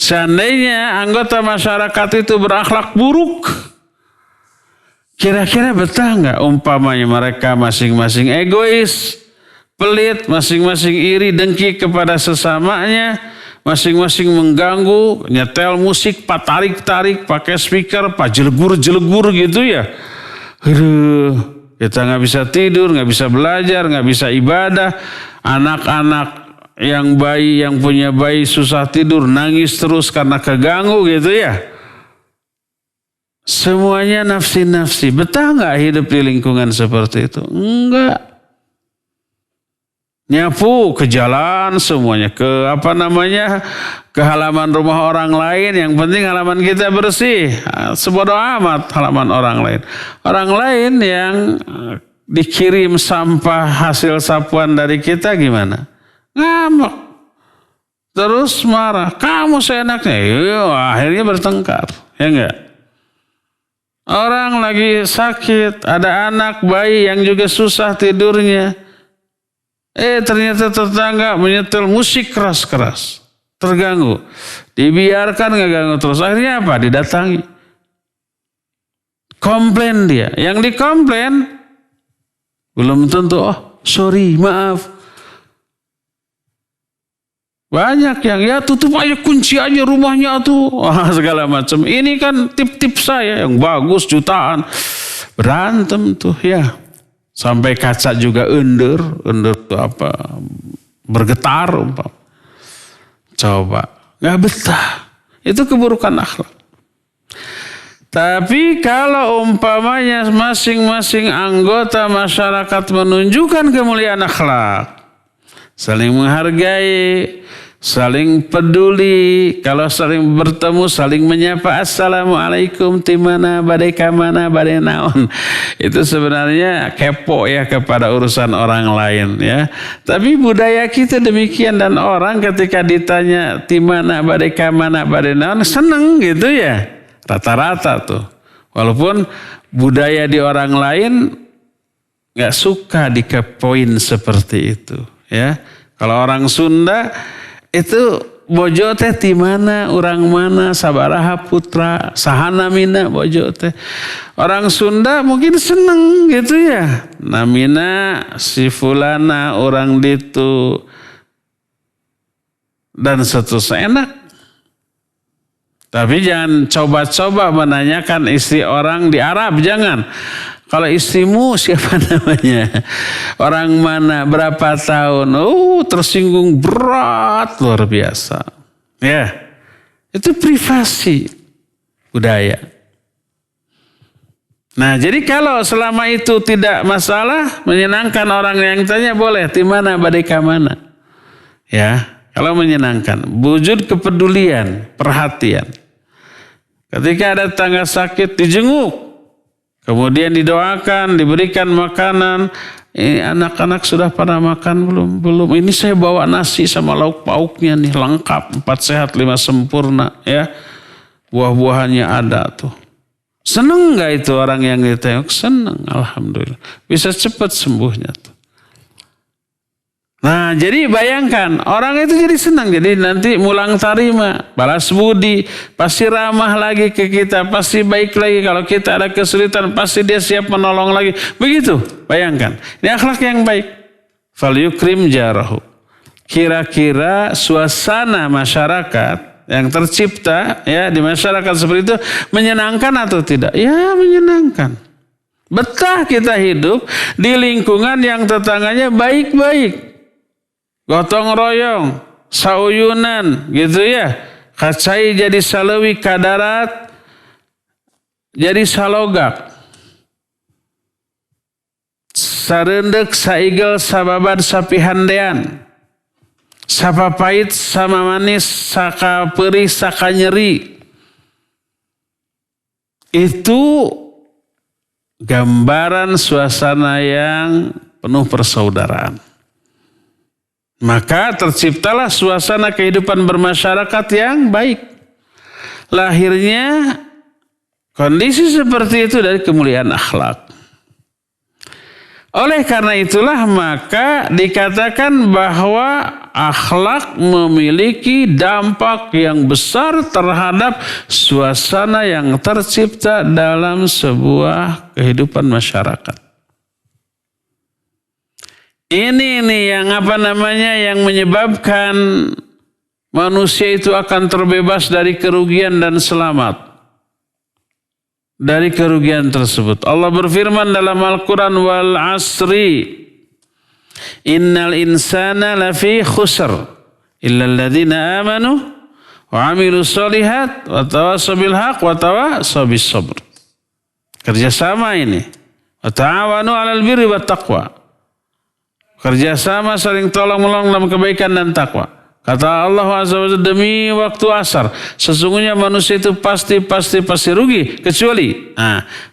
Seandainya anggota masyarakat itu berakhlak buruk, kira-kira betah nggak? Umpamanya mereka masing-masing egois, pelit, masing-masing iri, dengki kepada sesamanya, masing-masing mengganggu, nyetel musik, pak tarik-tarik, pakai speaker, pak jelegur-jelegur gitu ya. Aduh, kita nggak bisa tidur, nggak bisa belajar, nggak bisa ibadah. Anak-anak yang punya bayi susah tidur, nangis terus karena keganggu gitu ya. Semuanya nafsi-nafsi. Betah nggak hidup di lingkungan seperti itu? Enggak. Nyapu ke jalan semuanya, ke halaman rumah orang lain. Yang penting halaman kita bersih. Sebodoh amat halaman orang lain. Orang lain yang dikirim sampah hasil sapuan dari kita gimana? Ngambek. Terus marah. Kamu seenaknya. Akhirnya bertengkar. Ya enggak? Orang lagi sakit. Ada anak bayi yang juga susah tidurnya. Ternyata tetangga menyetel musik keras-keras. Terganggu. Dibiarkan ngeganggu terus. Akhirnya apa? Didatangi. Komplain dia. Yang dikomplain belum tentu, sorry, maaf. Banyak yang tutup aja, kunci aja rumahnya tuh. Segala macam. Ini kan tip-tip saya yang bagus jutaan. Berantem tuh ya. Sampai kaca juga ender tuh apa? Bergetar umpam. Coba, nggak betah. Itu keburukan akhlak. Tapi kalau umpamanya masing-masing anggota masyarakat menunjukkan kemuliaan akhlak, saling menghargai, saling peduli, kalau saling bertemu saling menyapa, assalamualaikum, timana badai kamana badai naon. Itu sebenarnya kepo ya kepada urusan orang lain ya. Tapi budaya kita demikian, dan orang ketika ditanya timana badai kamana badai naon seneng gitu ya. Rata-rata tuh. Walaupun budaya di orang lain gak suka dikepoin seperti itu ya. Kalau orang Sunda itu bojo teh di mana, orang mana, sabaraha putra, sahana mina bojo teh. Orang Sunda mungkin seneng gitu ya. Namina si fulana orang ditu dan seterusnya, enak. Tapi jangan coba-coba menanyakan istri orang di Arab, jangan. Kalau istrimu siapa namanya? Orang mana? Berapa tahun? Tersinggung berat luar biasa. Ya, itu privasi budaya. Nah, jadi kalau selama itu tidak masalah, menyenangkan orang yang tanya boleh. Di mana badai kamana? Ya, kalau menyenangkan, wujud kepedulian, perhatian. Ketika ada tetangga sakit, dijenguk. Kemudian didoakan, diberikan makanan. Anak-anak sudah pada makan belum? Belum. Ini saya bawa nasi sama lauk pauknya nih, lengkap. 4 sehat 5 sempurna, ya. Buah-buahannya ada tuh. Seneng gak itu orang yang ditengok? Seneng, alhamdulillah. Bisa cepat sembuhnya tuh. Nah, jadi bayangkan, orang itu jadi senang. Jadi nanti mulang tarima, balas budi, pasti ramah lagi ke kita, pasti baik lagi. Kalau kita ada kesulitan, pasti dia siap menolong lagi. Begitu, bayangkan. Ini akhlak yang baik. Fal yukrim jarahu. Kira-kira suasana masyarakat yang tercipta ya di masyarakat seperti itu menyenangkan atau tidak? Ya, menyenangkan. Betah kita hidup di lingkungan yang tetangganya baik-baik. Gotong royong, sauyunan gitu ya. Kacai jadi salewi, kadarat jadi salogak. Sarendek, saigel, sababad, sapihandean. Sapapait, sama manis, saka perih, saka nyeri. Itu gambaran suasana yang penuh persaudaraan. Maka terciptalah suasana kehidupan bermasyarakat yang baik. Lahirnya kondisi seperti itu dari kemuliaan akhlak. Oleh karena itulah maka dikatakan bahwa akhlak memiliki dampak yang besar terhadap suasana yang tercipta dalam sebuah kehidupan masyarakat. Ini nih yang yang menyebabkan manusia itu akan terbebas dari kerugian dan selamat. Dari kerugian tersebut. Allah berfirman dalam Al-Quran, wal asri innal insana lafi khusr illa alladhina amanu wa amilu sholihat wa tawasaw bil haq wa tawasaw bis sabr. Kerjasama ini. Wa ta'awanu 'alal birri wat taqwa. Kerjasama saling tolong-menolong dalam kebaikan dan takwa. Kata Allah Azza wa Jalla, demi waktu asar, sesungguhnya manusia itu pasti rugi kecuali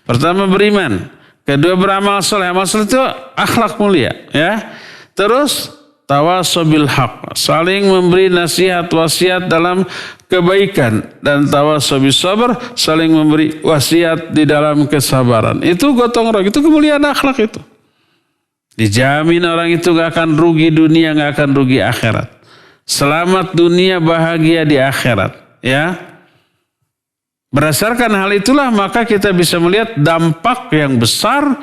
pertama beriman, kedua beramal soleh. Amal soleh itu akhlak mulia, ya. Terus tawasaw bil haq, saling memberi nasihat wasiat dalam kebaikan, dan tawasaw bis sabr, saling memberi wasiat di dalam kesabaran. Itu gotong royong, itu kemuliaan akhlak itu. Dijamin orang itu gak akan rugi dunia, gak akan rugi akhirat. Selamat dunia, bahagia di akhirat. Ya. Berdasarkan hal itulah maka kita bisa melihat dampak yang besar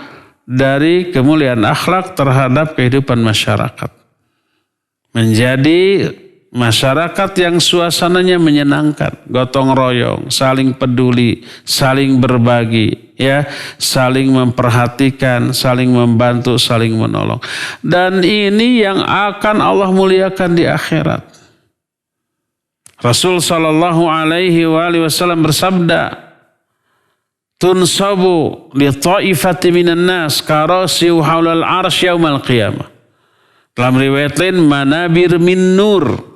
dari kemuliaan akhlak terhadap kehidupan masyarakat. Menjadi masyarakat yang suasananya menyenangkan, gotong royong, saling peduli, saling berbagi, ya, saling memperhatikan, saling membantu, saling menolong. Dan ini yang akan Allah muliakan di akhirat. Rasul sallallahu alaihi wasallam bersabda, tunsabu li ta'ifati minan nas karasiu haulal arsy yaumal qiyamah. Dalam riwayat lain, manabir min nur.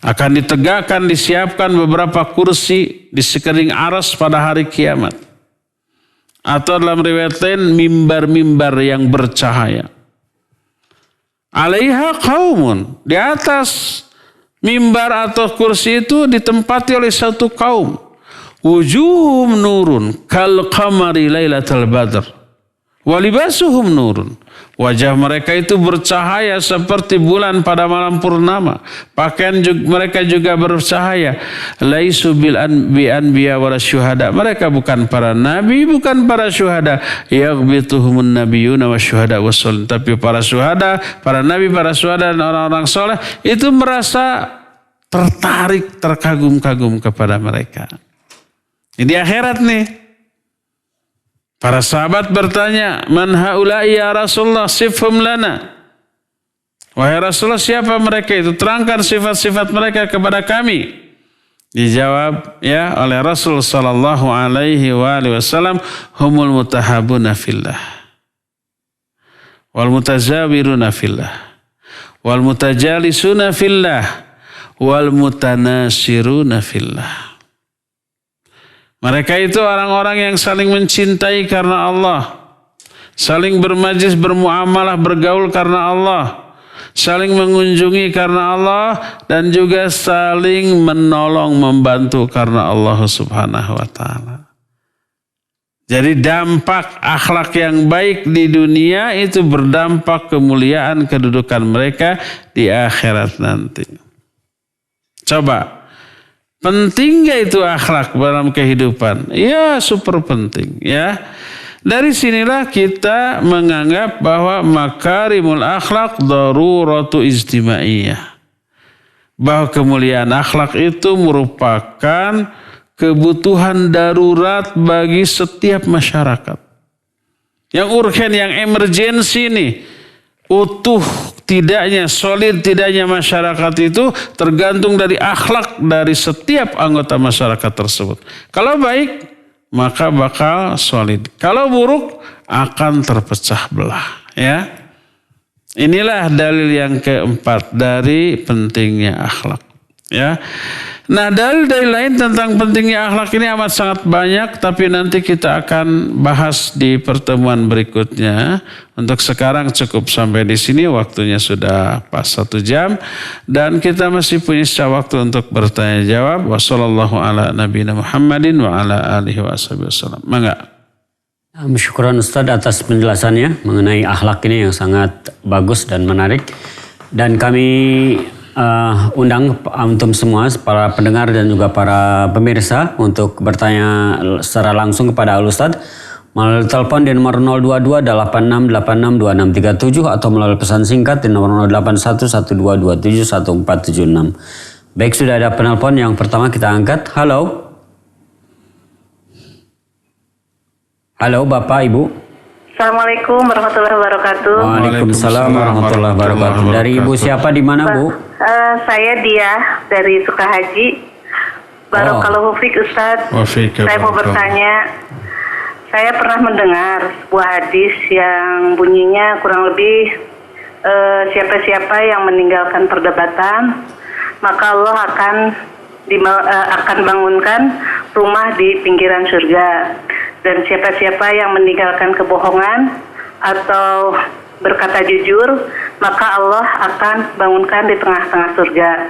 Akan ditegakkan, disiapkan beberapa kursi di sekeliling aras pada hari kiamat. Atau dalam riwayat lain, mimbar-mimbar yang bercahaya. Alaiha qaumun. Di atas mimbar atau kursi itu ditempati oleh satu kaum. Wujuhum nurun kal qamari lailatul badr. Walibasuhum nurun. Wajah mereka itu bercahaya seperti bulan pada malam purnama. Pakaian mereka juga bercahaya. Laisu bil anbiya wala syuhada. Mereka bukan para nabi, bukan para syuhada. Yaghbituhumun nabiyuna wasyuhada wasolin. Tapi para syuhada, para nabi, para syuhada dan orang-orang soleh itu merasa tertarik, terkagum-kagum kepada mereka. Ini akhirat nih. Para sahabat bertanya, man haula'i ya Rasulullah, sifhum lana. Wahai Rasulullah, siapa mereka itu? Terangkan sifat-sifat mereka kepada kami. Dijawab ya oleh Rasul sallallahu alaihi wasallam, humul mutahabuna fillah, wal mutazawiruna fillah, wal mutajalisuna fillah, wal mutanasiruna fillah. Mereka itu orang-orang yang saling mencintai karena Allah. Saling bermajlis, bermuamalah, bergaul karena Allah. Saling mengunjungi karena Allah. Dan juga saling menolong, membantu karena Allah subhanahu wa ta'ala. Jadi dampak akhlak yang baik di dunia itu berdampak kemuliaan kedudukan mereka di akhirat nanti. Coba, penting gak itu akhlak dalam kehidupan? Ya, super penting ya. Dari sinilah kita menganggap bahwa makarimul akhlak daruratu ijtimaiyah. Bahwa kemuliaan akhlak itu merupakan kebutuhan darurat bagi setiap masyarakat. Yang urgen, yang emergensi nih. Utuh tidaknya, solid tidaknya masyarakat itu tergantung dari akhlak dari setiap anggota masyarakat tersebut. Kalau baik, maka bakal solid. Kalau buruk, akan terpecah belah. Ya. Inilah dalil yang keempat dari pentingnya akhlak. Ya. Nah, dalil-dalil lain tentang pentingnya akhlak ini amat sangat banyak, tapi nanti kita akan bahas di pertemuan berikutnya. Untuk sekarang cukup sampai di sini, waktunya sudah pas 1 jam dan kita masih punya sisa waktu untuk bertanya jawab. Wassallallahu ala nabiyina Muhammadin wa ala alihi wasallam. Mangga. Syukran Ustaz atas penjelasannya mengenai akhlak ini yang sangat bagus dan menarik. Dan kami undang untuk semua para pendengar dan juga para pemirsa untuk bertanya secara langsung kepada Al-Ustaz melalui telepon di nomor 022-8686-2637 atau melalui pesan singkat di nomor 081122714776. Baik, sudah ada penelpon yang pertama, kita angkat. Halo. Halo Bapak Ibu. Assalamualaikum warahmatullahi wabarakatuh. Waalaikumsalam warahmatullahi wabarakatuh. Dari Ibu siapa, di mana Bu? Saya Diah dari Sukahaji. Barakallahu fiik Ustaz. Saya mau bertanya. Saya pernah mendengar sebuah hadis yang bunyinya kurang lebih siapa-siapa yang meninggalkan perdebatan, maka Allah akan bangunkan rumah di pinggiran surga. Dan siapa-siapa yang meninggalkan kebohongan atau berkata jujur, maka Allah akan bangunkan di tengah-tengah surga.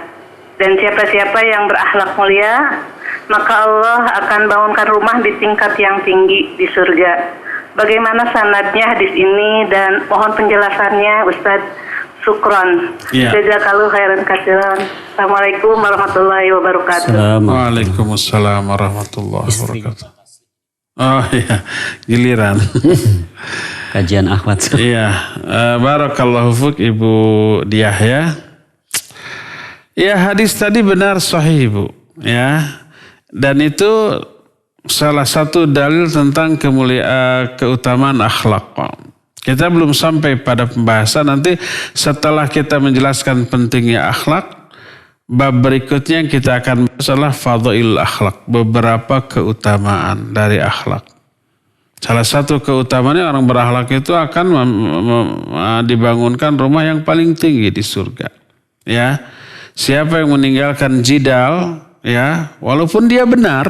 Dan siapa-siapa yang berakhlak mulia, maka Allah akan bangunkan rumah di tingkat yang tinggi di surga. Bagaimana sanadnya hadis ini dan mohon penjelasannya Ustadz. Syukron. Jazakallahu khairan katsiran. Assalamualaikum warahmatullahi wabarakatuh. Waalaikumsalam warahmatullahi wabarakatuh. Oh iya, giliran. Kajian akhlak. Iya, barakallahu fuk Ibu Diah ya. Ya, hadis tadi benar sahih Ibu, ya. Dan itu salah satu dalil tentang keutamaan akhlak. Kita belum sampai pada pembahasan, nanti setelah kita menjelaskan pentingnya akhlak, bab berikutnya yang kita akan bahas adalah fadhailul akhlak, beberapa keutamaan dari akhlak. Salah satu keutamaannya orang berakhlak itu akan dibangunkan rumah yang paling tinggi di surga. Ya, siapa yang meninggalkan jidal, ya, walaupun dia benar,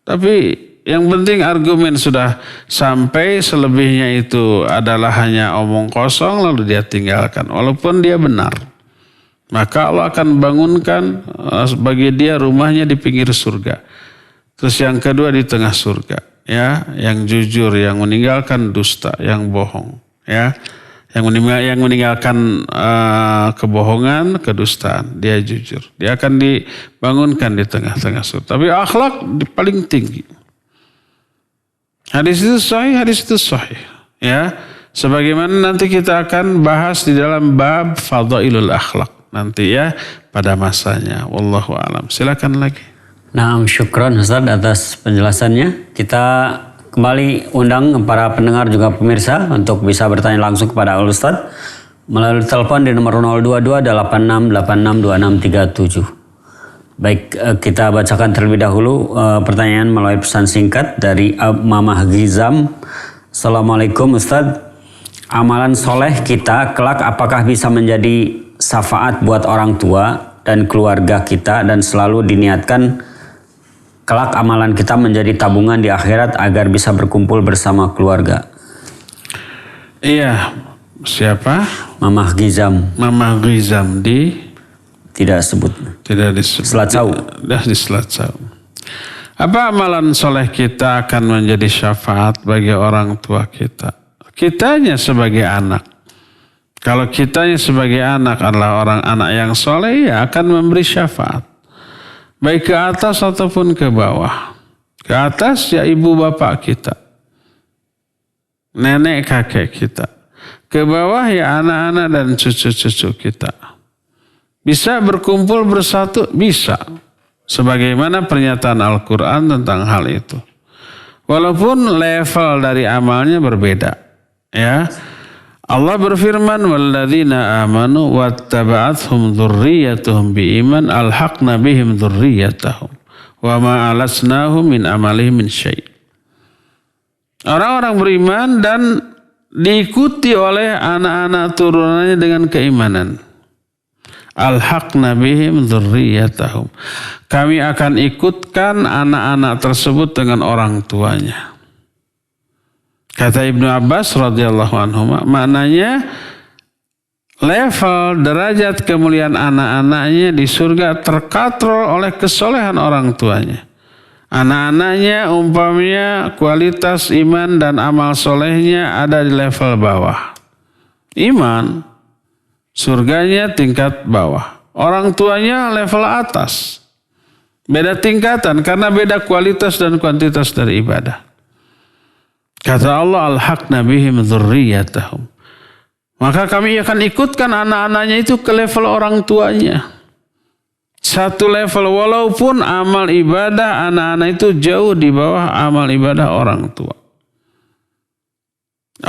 tapi yang penting argumen sudah sampai, selebihnya itu adalah hanya omong kosong lalu dia tinggalkan, walaupun dia benar. Maka Allah akan bangunkan bagi dia rumahnya di pinggir surga. Terus yang kedua di tengah surga. Ya, yang jujur, yang meninggalkan dusta, yang bohong. Ya, yang meninggalkan kebohongan, kedustaan, dia jujur. Dia akan dibangunkan di tengah-tengah surga. Tapi akhlak paling tinggi. Hadis itu sahih. Ya, sebagaimana nanti kita akan bahas di dalam bab fadhailul akhlak. Nanti ya pada masanya. Wallahu a'lam. Silakan lagi. Nah, syukron Ustaz atas penjelasannya. Kita kembali undang para pendengar juga pemirsa untuk bisa bertanya langsung kepada Al-Ustaz melalui telepon di nomor 022-8686-2637. Baik, kita bacakan terlebih dahulu pertanyaan melalui pesan singkat dari Mamah Gizam. Assalamualaikum Ustaz. Amalan soleh kita kelak apakah bisa menjadi syafaat buat orang tua dan keluarga kita dan selalu diniatkan kelak amalan kita menjadi tabungan di akhirat agar bisa berkumpul bersama keluarga. Iya, siapa? Mamah Gizam. Mamah Gizam di? Tidak sebut. Tidak disebut. Selatsau. Di Selatsau. Apa amalan soleh kita akan menjadi syafaat bagi orang tua kita? Kitanya sebagai anak. Kalau kitanya sebagai anak adalah orang anak yang soleh, ya akan memberi syafaat. Baik ke atas ataupun ke bawah. Ke atas ya ibu bapak kita. Nenek kakek kita. Ke bawah ya anak-anak dan cucu-cucu kita. Bisa berkumpul bersatu? Bisa. Sebagaimana pernyataan Al-Quran tentang hal itu. Walaupun level dari amalnya berbeda. Ya. Allah berfirman, walladzina amanu wattaba'athum dzurriyyatuhum biiman alhaqna bihim dzurriyyatahum wa ma alasnahum min amalihim min syai'. Orang-orang beriman dan diikuti oleh anak-anak turunannya dengan keimanan. Alhaqna bihim dzurriyyatahum. Kami akan ikutkan anak-anak tersebut dengan orang tuanya. Kata Ibnu Abbas radhiyallahu anhu, maknanya level derajat kemuliaan anak-anaknya di surga terkatrol oleh kesolehan orang tuanya. Anak-anaknya umpamanya kualitas iman dan amal solehnya ada di level bawah. Iman, surganya tingkat bawah. Orang tuanya level atas. Beda tingkatan karena beda kualitas dan kuantitas dari ibadah. Kata Allah, alhaqna bihim dzurriyyatahum. Maka kami akan ikutkan anak-anaknya itu ke level orang tuanya. Satu level, walaupun amal ibadah anak-anak itu jauh di bawah amal ibadah orang tua.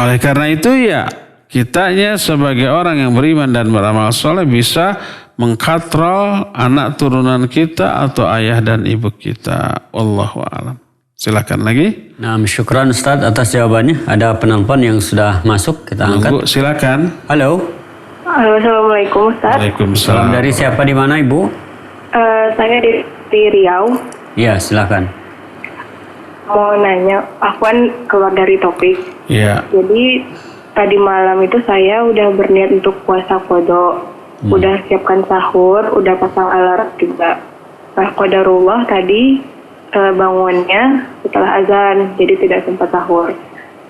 Oleh karena itu ya, kitanya sebagai orang yang beriman dan beramal soleh bisa mengkatrol anak turunan kita atau ayah dan ibu kita. Wallahu a'lam. Silakan lagi. Nah, syukran Ustaz atas jawabannya. Ada penelpon yang sudah masuk, kita angkat. Ibu, silakan. Halo. Halo, assalamualaikum Ustaz. Waalaikumsalam. Dari siapa, di mana Ibu? Saya di Riau. Iya, silakan. Mau nanya, Afwan keluar dari topik. Iya. Jadi tadi malam itu saya udah berniat untuk puasa qada. Udah siapkan sahur, udah pasang alarm juga. Nah, qadarullah tadi bangunnya setelah azan, jadi tidak sempat sahur.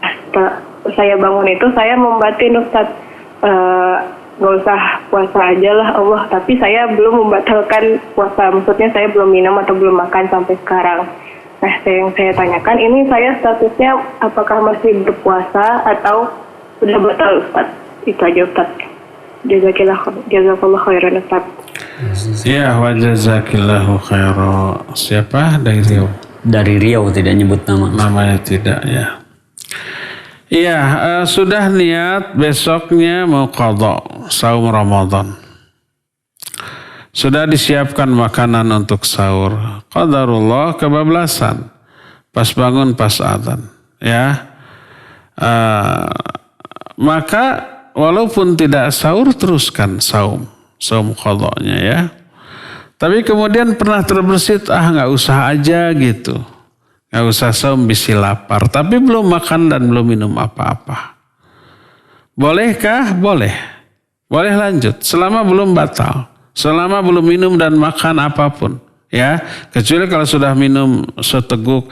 Setelah saya bangun itu saya membatin, Ustaz, gak usah puasa aja lah Allah, tapi saya belum membatalkan puasa, maksudnya saya belum minum atau belum makan sampai sekarang. Nah, yang saya tanyakan, ini saya statusnya apakah masih berpuasa atau sudah batal, Ustaz? Itu aja, Ustaz. Jazakallah khairan, Ustaz. Ya, wa jazakillahu khairan. Siapa? Dari Riau. Dari Riau, tidak nyebut nama. Namanya tidak, ya. Iya, sudah niat besoknya mau qada saum Ramadan. Sudah disiapkan makanan untuk sahur. Qadarullah kebablasan. Pas bangun pas adzan, ya. Maka walaupun tidak sahur teruskan saum qadanya, ya. Tapi kemudian pernah terbersit, nggak usah aja gitu. Nggak usah saum, bisi lapar. Tapi belum makan dan belum minum apa-apa. Bolehkah? Boleh. Boleh lanjut. Selama belum batal. Selama belum minum dan makan apapun. Ya. Kecuali kalau sudah minum seteguk,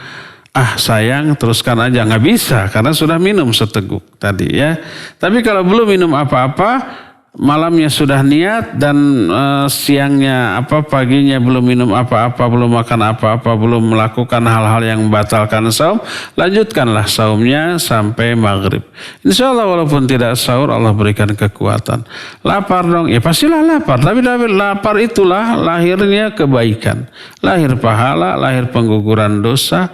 sayang teruskan aja. Nggak bisa karena sudah minum seteguk tadi, ya. Tapi kalau belum minum apa-apa, malamnya sudah niat dan siangnya paginya belum minum apa-apa, belum makan apa-apa, belum melakukan hal-hal yang membatalkan saum, lanjutkanlah saumnya sampai maghrib. Insya Allah walaupun tidak sahur, Allah berikan kekuatan. Lapar dong, ya pastilah lapar. Tapi lapar itulah lahirnya kebaikan, lahir pahala, lahir pengguguran dosa.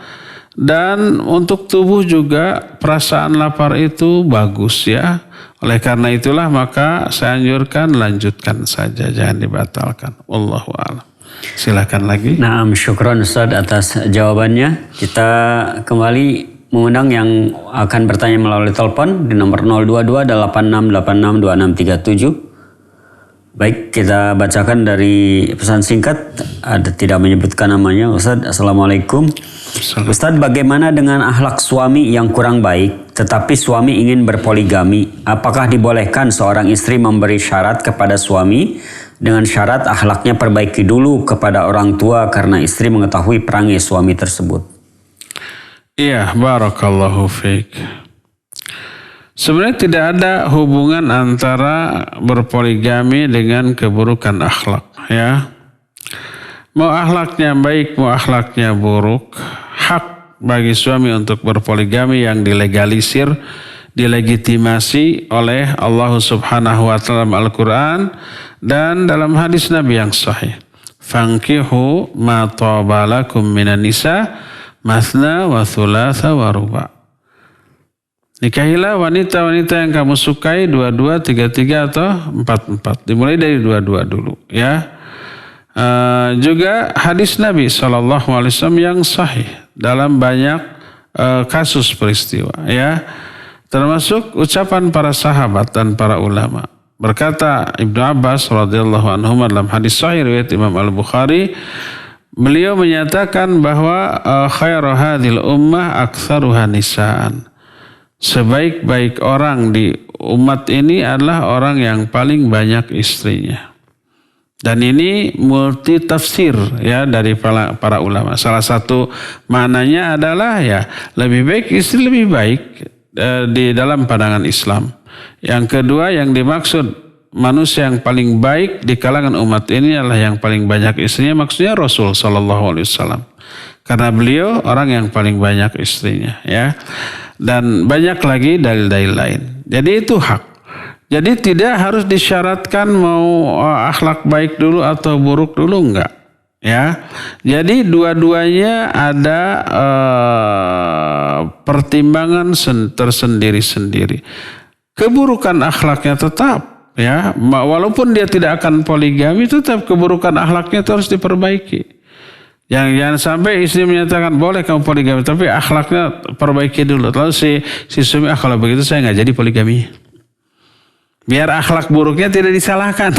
Dan untuk tubuh juga perasaan lapar itu bagus, ya. Oleh karena itulah maka saya anjurkan lanjutkan saja, jangan dibatalkan. Wallahu a'lam. Silakan lagi. Nah, syukron Ustaz atas jawabannya. Kita kembali mengundang yang akan bertanya melalui telepon di nomor 022 8686 2637. Baik, kita bacakan dari pesan singkat, ada tidak menyebutkan namanya. Ustadz, Assalamualaikum. Ustadz, bagaimana dengan akhlak suami yang kurang baik, tetapi suami ingin berpoligami? Apakah dibolehkan seorang istri memberi syarat kepada suami dengan syarat akhlaknya perbaiki dulu kepada orang tua karena istri mengetahui perangai suami tersebut? Iya, barakallahu fiik. Sebenarnya tidak ada hubungan antara berpoligami dengan keburukan akhlak, ya. Mau akhlaknya baik, mau akhlaknya buruk, hak bagi suami untuk berpoligami yang dilegalisir, dilegitimasi oleh Allah Subhanahu wa taala dalam Al-Qur'an dan dalam hadis Nabi yang sahih. Fankihu ma taba lakum minan nisa mathna wa thulatha wa ruba'. Nikahilah wanita-wanita yang kamu sukai 22, 33 atau 44. Dimulai dari 22 dulu, ya. Juga hadis Nabi SAW yang sahih dalam banyak kasus peristiwa, ya. Termasuk ucapan para sahabat dan para ulama. Berkata Ibnu Abbas radhiyallahu anhu dalam hadis sahih riwayat Imam Al-Bukhari, beliau menyatakan bahwa khairu hadhil ummah aktsaruha nisaan. Sebaik-baik orang di umat ini adalah orang yang paling banyak istrinya. Dan ini multi tafsir, ya, dari para ulama. Salah satu maknanya adalah, ya, lebih baik istri lebih baik di dalam pandangan Islam. Yang kedua, yang dimaksud manusia yang paling baik di kalangan umat ini adalah yang paling banyak istrinya, maksudnya Rasul SAW. Karena beliau orang yang paling banyak istrinya, ya. Dan banyak lagi dalil-dalil lain. Jadi itu hak. Jadi tidak harus disyaratkan mau akhlak baik dulu atau buruk dulu, enggak. Ya, jadi dua-duanya ada pertimbangan tersendiri-sendiri. Keburukan akhlaknya tetap, ya, walaupun dia tidak akan poligami, tetap keburukan akhlaknya itu harus diperbaiki. Jangan sampai istri menyatakan boleh kamu poligami, tapi akhlaknya perbaiki dulu. Lalu si suami, kalau begitu saya nggak jadi poligami. Biar akhlak buruknya tidak disalahkan,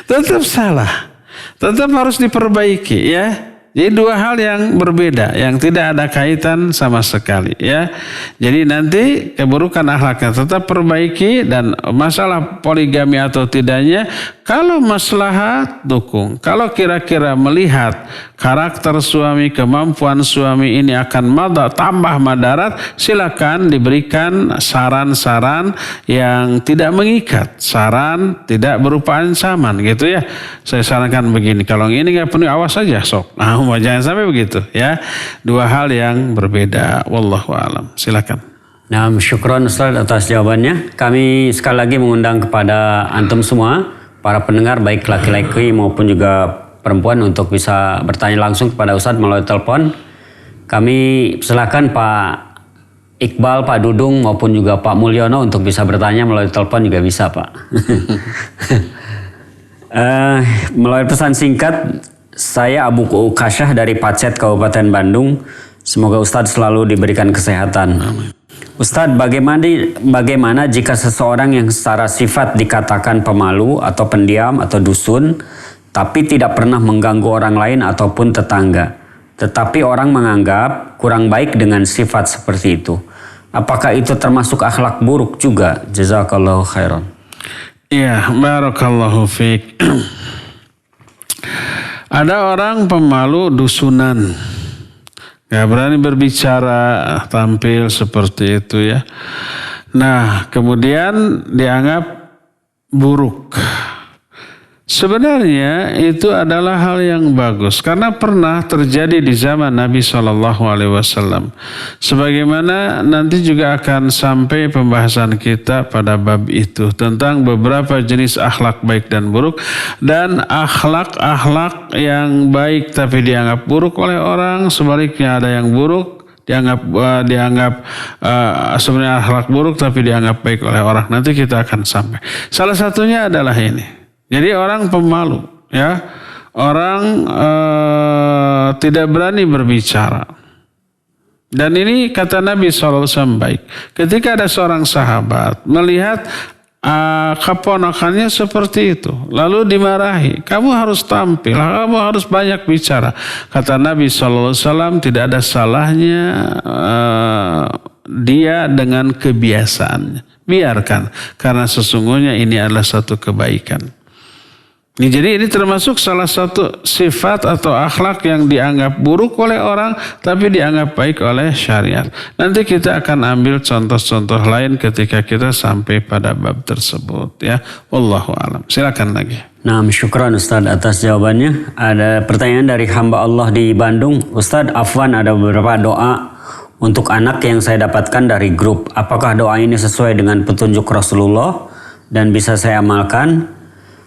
tetap salah, tetap harus diperbaiki, ya. Jadi dua hal yang berbeda, yang tidak ada kaitan sama sekali, ya. Jadi nanti keburukan akhlaknya tetap perbaiki, dan masalah poligami atau tidaknya, kalau maslahat dukung. Kalau kira-kira melihat karakter suami, kemampuan suami ini akan tambah madarat, silakan diberikan saran-saran yang tidak mengikat, saran tidak berupa ancaman, gitu, ya. Saya sarankan begini, kalau ini nggak penuh, awas saja, sok. Jangan sampai begitu, ya. Dua hal yang berbeda. Wallahu a'lam. Silakan. Nah, syukron Ustaz atas jawabannya. Kami sekali lagi mengundang kepada antum semua, para pendengar baik laki-laki maupun juga perempuan, untuk bisa bertanya langsung kepada Ustaz melalui telepon. Kami silakan Pak Iqbal, Pak Dudung maupun juga Pak Mulyono untuk bisa bertanya melalui telepon juga bisa, Pak. Melalui pesan singkat, saya Abu Ukasyah dari Pacet, Kabupaten Bandung. Semoga Ustadz selalu diberikan kesehatan. Ustadz, bagaimana jika seseorang yang secara sifat dikatakan pemalu atau pendiam atau dusun, tapi tidak pernah mengganggu orang lain ataupun tetangga, tetapi orang menganggap kurang baik dengan sifat seperti itu? Apakah itu termasuk akhlak buruk juga? Jazakallahu khairan. Iya, barakallahu fiik. Ada orang pemalu dusunan, gak berani berbicara, tampil seperti itu, ya. Nah, kemudian dianggap buruk. Sebenarnya itu adalah hal yang bagus, karena pernah terjadi di zaman Nabi SAW. Sebagaimana nanti juga akan sampai pembahasan kita pada bab itu tentang beberapa jenis akhlak baik dan buruk, dan akhlak yang baik tapi dianggap buruk oleh orang, sebaliknya ada yang buruk dianggap sebenarnya akhlak buruk tapi dianggap baik oleh orang. Nanti kita akan sampai. Salah satunya adalah ini. Jadi orang pemalu, ya, orang tidak berani berbicara. Dan ini kata Nabi SAW baik. Ketika ada seorang sahabat melihat keponakannya seperti itu, lalu dimarahi, kamu harus tampil, kamu harus banyak bicara. Kata Nabi SAW, tidak ada salahnya dia dengan kebiasaannya, biarkan, karena sesungguhnya ini adalah satu kebaikan. Jadi ini termasuk salah satu sifat atau akhlak yang dianggap buruk oleh orang tapi dianggap baik oleh syariat. Nanti kita akan ambil contoh-contoh lain ketika kita sampai pada bab tersebut ya. Wallahu a'lam. Silakan lagi. Nah, syukran Ustaz atas jawabannya. Ada pertanyaan dari hamba Allah di Bandung. Ustaz, afwan, ada beberapa doa untuk anak yang saya dapatkan dari grup. Apakah doa ini sesuai dengan petunjuk Rasulullah dan bisa saya amalkan?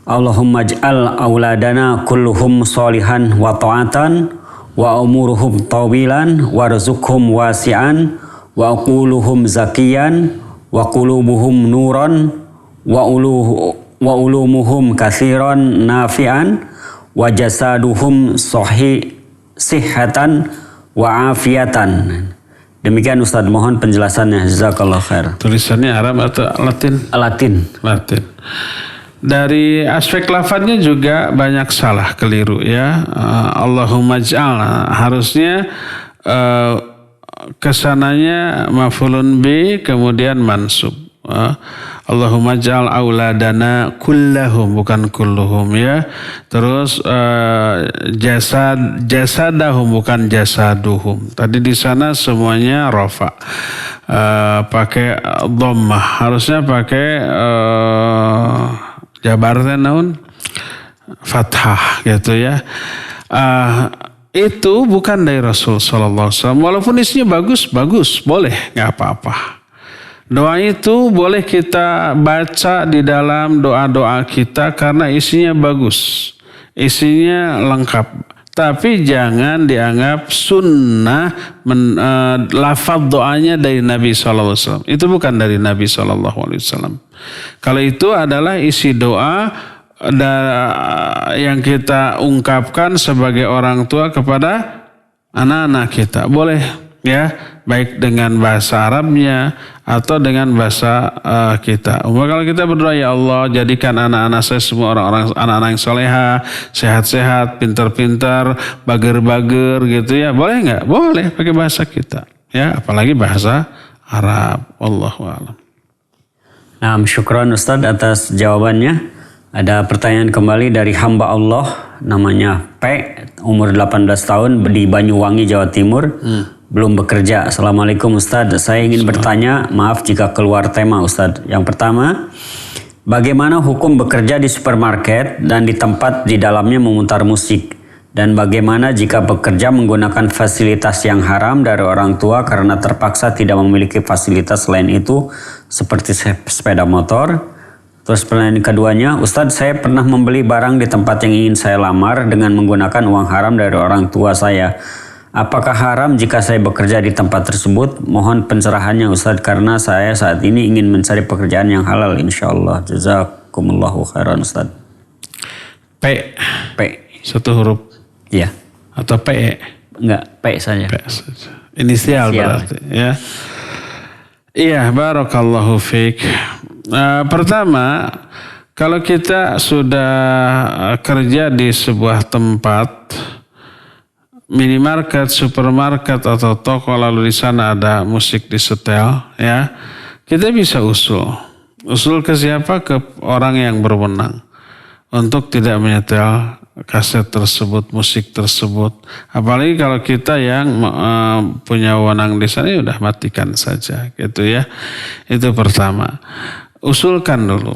Allahumma ij'al auladana kulluhum solihan wa ta'atan wa umuruhum tawilan warzuqhum wasi'an wa aquluhum zakiyan wa qulubuhum nuran wa ulumuhum kathiran nafi'an wa jasaduhum sihhatan wa afiatan. Demikian Ustaz, mohon penjelasannya. Jazakallah khair. Tulisannya Arab atau Latin? Latin. Dari aspek lafadznya juga banyak salah, keliru ya. Allahumma ij'al, harusnya kesananya maf'ulun bi kemudian mansub. Allahumma ij'al auladana kullahum, bukan kulluhum ya. Terus jasadahum, bukan jasaduhum. Tadi di sana semuanya rafa, pakai dhammah, harusnya pakai jabarnya naun fathah gitu ya. Itu bukan dari Rasul sallallahu alaihi wasallam. Walaupun isinya bagus, boleh, nggak apa-apa. Doa itu boleh kita baca di dalam doa-doa kita karena isinya bagus, isinya lengkap. Tapi jangan dianggap sunnah lafaz doanya dari Nabi SAW. Itu bukan dari Nabi SAW. Kalau itu adalah isi doa yang kita ungkapkan sebagai orang tua kepada anak-anak kita. Boleh ya, baik dengan bahasa Arabnya atau dengan bahasa kita. Kalau kita berdoa, ya Allah jadikan anak-anak saya semua anak-anak yang soleha, sehat-sehat, pintar-pintar, bager-bager gitu ya. Boleh nggak? Boleh pakai bahasa kita. Ya, apalagi bahasa Arab. Wallahu a'lam. Nah, syukran Ustaz atas jawabannya. Ada pertanyaan kembali dari hamba Allah, namanya P, umur 18 tahun, di Banyuwangi, Jawa Timur. Belum bekerja. Assalamualaikum Ustaz, saya ingin bertanya, maaf jika keluar tema Ustaz. Yang pertama, bagaimana hukum bekerja di supermarket dan di tempat di dalamnya memutar musik? Dan bagaimana jika bekerja menggunakan fasilitas yang haram dari orang tua karena terpaksa tidak memiliki fasilitas selain itu seperti sepeda motor? Terus pertanyaan keduanya, Ustadz, saya pernah membeli barang di tempat yang ingin saya lamar dengan menggunakan uang haram dari orang tua saya. Apakah haram jika saya bekerja di tempat tersebut? Mohon pencerahannya Ustadz, karena saya saat ini ingin mencari pekerjaan yang halal insyaallah. Jazakumullahu khairan Ustadz. P. Satu huruf. Iya. Atau P? Enggak, P saja. Inisial berarti ya. Iya, barakallahu fiik. Pertama, kalau kita sudah kerja di sebuah tempat, minimarket, supermarket atau toko, lalu di sana ada musik disetel, ya, kita bisa usul ke siapa? Ke orang yang berwenang untuk tidak menyetel kaset tersebut, musik tersebut. Apalagi kalau kita yang punya wewenang di sana, ya udah matikan saja, gitu ya. Itu pertama. Usulkan dulu.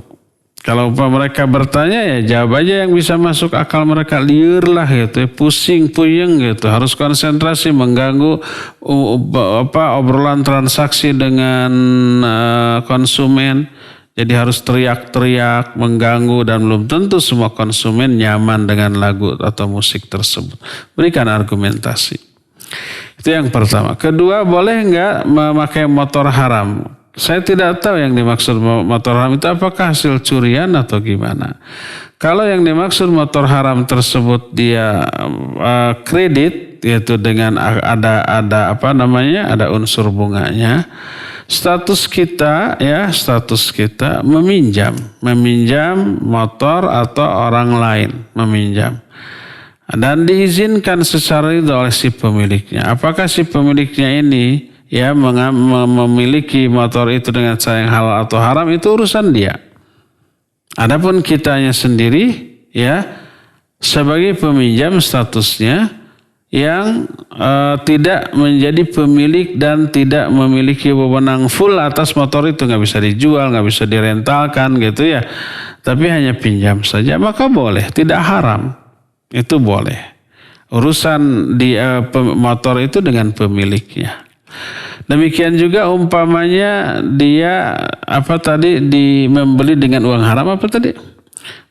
Kalau mereka bertanya, ya jawab aja yang bisa masuk akal mereka. Liur lah gitu, pusing, puyeng gitu. Harus konsentrasi, mengganggu obrolan transaksi dengan konsumen. Jadi harus teriak-teriak, mengganggu, dan belum tentu semua konsumen nyaman dengan lagu atau musik tersebut. Berikan argumentasi. Itu yang pertama. Kedua, boleh nggak memakai motor haram? Saya tidak tahu yang dimaksud motor haram itu apakah hasil curian atau gimana. Kalau yang dimaksud motor haram tersebut dia kredit, yaitu dengan ada unsur bunganya, status kita meminjam motor atau orang lain meminjam. Dan diizinkan secara ridho oleh si pemiliknya. Apakah si pemiliknya ini memiliki motor itu dengan cara yang halal atau haram, itu urusan dia. Adapun kitanya sendiri sebagai peminjam statusnya yang tidak menjadi pemilik dan tidak memiliki wewenang full atas motor itu, nggak bisa dijual, nggak bisa direntalkan gitu ya. Tapi hanya pinjam saja, maka boleh, tidak haram. Itu boleh. Urusan di motor itu dengan pemiliknya. Demikian juga umpamanya dia membeli dengan uang haram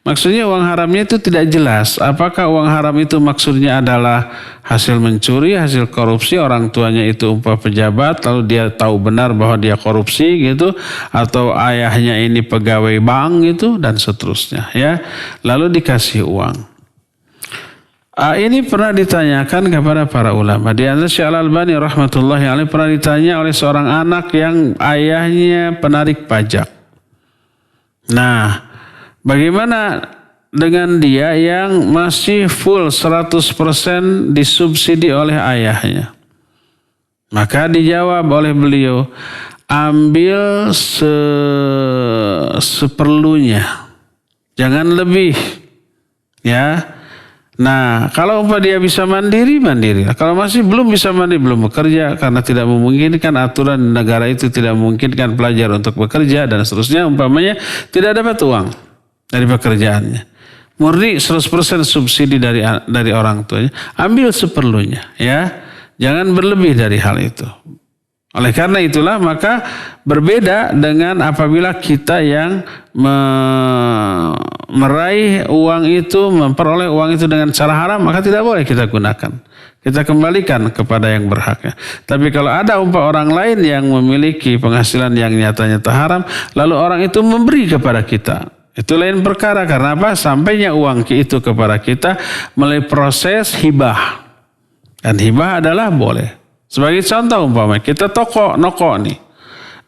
Maksudnya uang haramnya itu tidak jelas. Apakah uang haram itu maksudnya adalah hasil mencuri, hasil korupsi, orang tuanya itu umpah pejabat, lalu dia tahu benar bahwa dia korupsi gitu, atau ayahnya ini pegawai bank gitu, dan seterusnya ya. Lalu dikasih uang. Ini pernah ditanyakan kepada para ulama. Di antara Syekh Al-Albani rahmatullahi alaihi pernah ditanya oleh seorang anak yang ayahnya penarik pajak. Nah, bagaimana dengan dia yang masih full 100% disubsidi oleh ayahnya? Maka dijawab oleh beliau, ambil seperlunya, jangan lebih, ya. Nah, kalau dia bisa mandiri. Kalau masih belum bisa mandiri, belum bekerja karena tidak memungkinkan, aturan negara itu tidak memungkinkan pelajar untuk bekerja dan seterusnya, umpamanya tidak dapat uang dari pekerjaannya, murni 100% subsidi dari orang tuanya, ambil seperlunya, ya, jangan berlebih dari hal itu. Oleh karena itulah maka berbeda dengan apabila kita yang meraih uang itu, memperoleh uang itu dengan cara haram, maka tidak boleh kita gunakan. Kita kembalikan kepada yang berhaknya. Tapi kalau ada orang lain yang memiliki penghasilan yang nyata-nyata haram, lalu orang itu memberi kepada kita, itu lain perkara. Karena apa? Sampainya uang itu kepada kita melalui proses hibah. Dan hibah adalah boleh. Sebagai contoh umpamanya kita noko nih.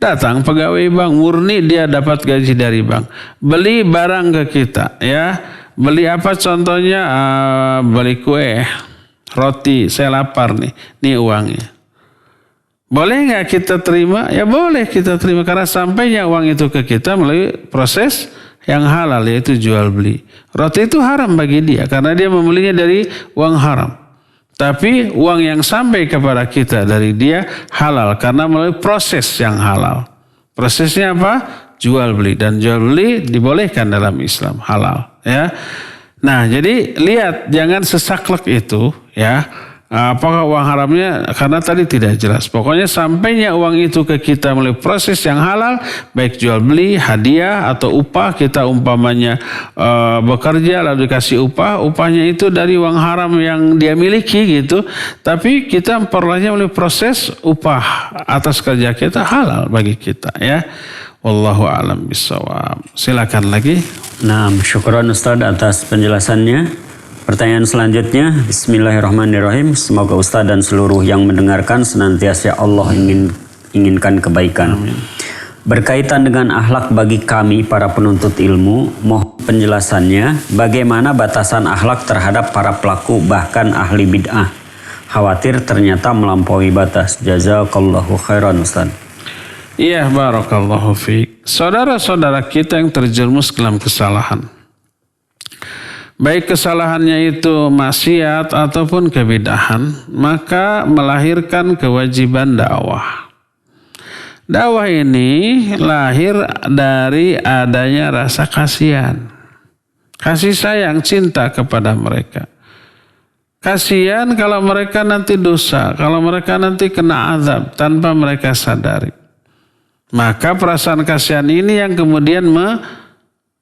Datang pegawai bank, murni dia dapat gaji dari bank. Beli barang ke kita, ya. Beli apa contohnya? Beli kue, roti, saya lapar nih. Nih uangnya. Boleh nggak kita terima? Ya boleh kita terima. Karena sampainya uang itu ke kita melalui proses yang halal, yaitu jual beli. Roti itu haram bagi dia karena dia membelinya dari uang haram. Tapi uang yang sampai kepada kita dari dia halal karena melalui proses yang halal. Prosesnya apa? Jual beli, dan jual beli dibolehkan dalam Islam, halal, ya. Nah, jadi lihat, jangan sesaklek itu, ya. Apakah uang haramnya? Karena tadi tidak jelas. Pokoknya sampainya uang itu ke kita melalui proses yang halal, baik jual beli, hadiah atau upah. Kita umpamanya bekerja lalu dikasih upahnya itu dari uang haram yang dia miliki gitu. Tapi kita memperolehnya melalui proses upah atas kerja kita, halal bagi kita, ya. Wallahu a'lam bishawab. Silakan lagi. Nah, syukran Ustaz atas penjelasannya. Pertanyaan selanjutnya, Bismillahirrahmanirrahim. Semoga Ustaz dan seluruh yang mendengarkan senantiasa Allah inginkan kebaikan. Amin. Berkaitan dengan akhlak bagi kami para penuntut ilmu, mohon penjelasannya bagaimana batasan akhlak terhadap para pelaku bahkan ahli bid'ah. Khawatir ternyata melampaui batas. Jazakallahu khairan Ustaz. Iya, barakallahu fiik. Saudara-saudara kita yang terjerumus dalam kesalahan, baik kesalahannya itu maksiat ataupun kebidahan, maka melahirkan kewajiban dakwah. Dakwah ini lahir dari adanya rasa kasihan, kasih sayang, cinta kepada mereka. Kasihan kalau mereka nanti dosa, kalau mereka nanti kena azab tanpa mereka sadari. Maka perasaan kasihan ini yang kemudian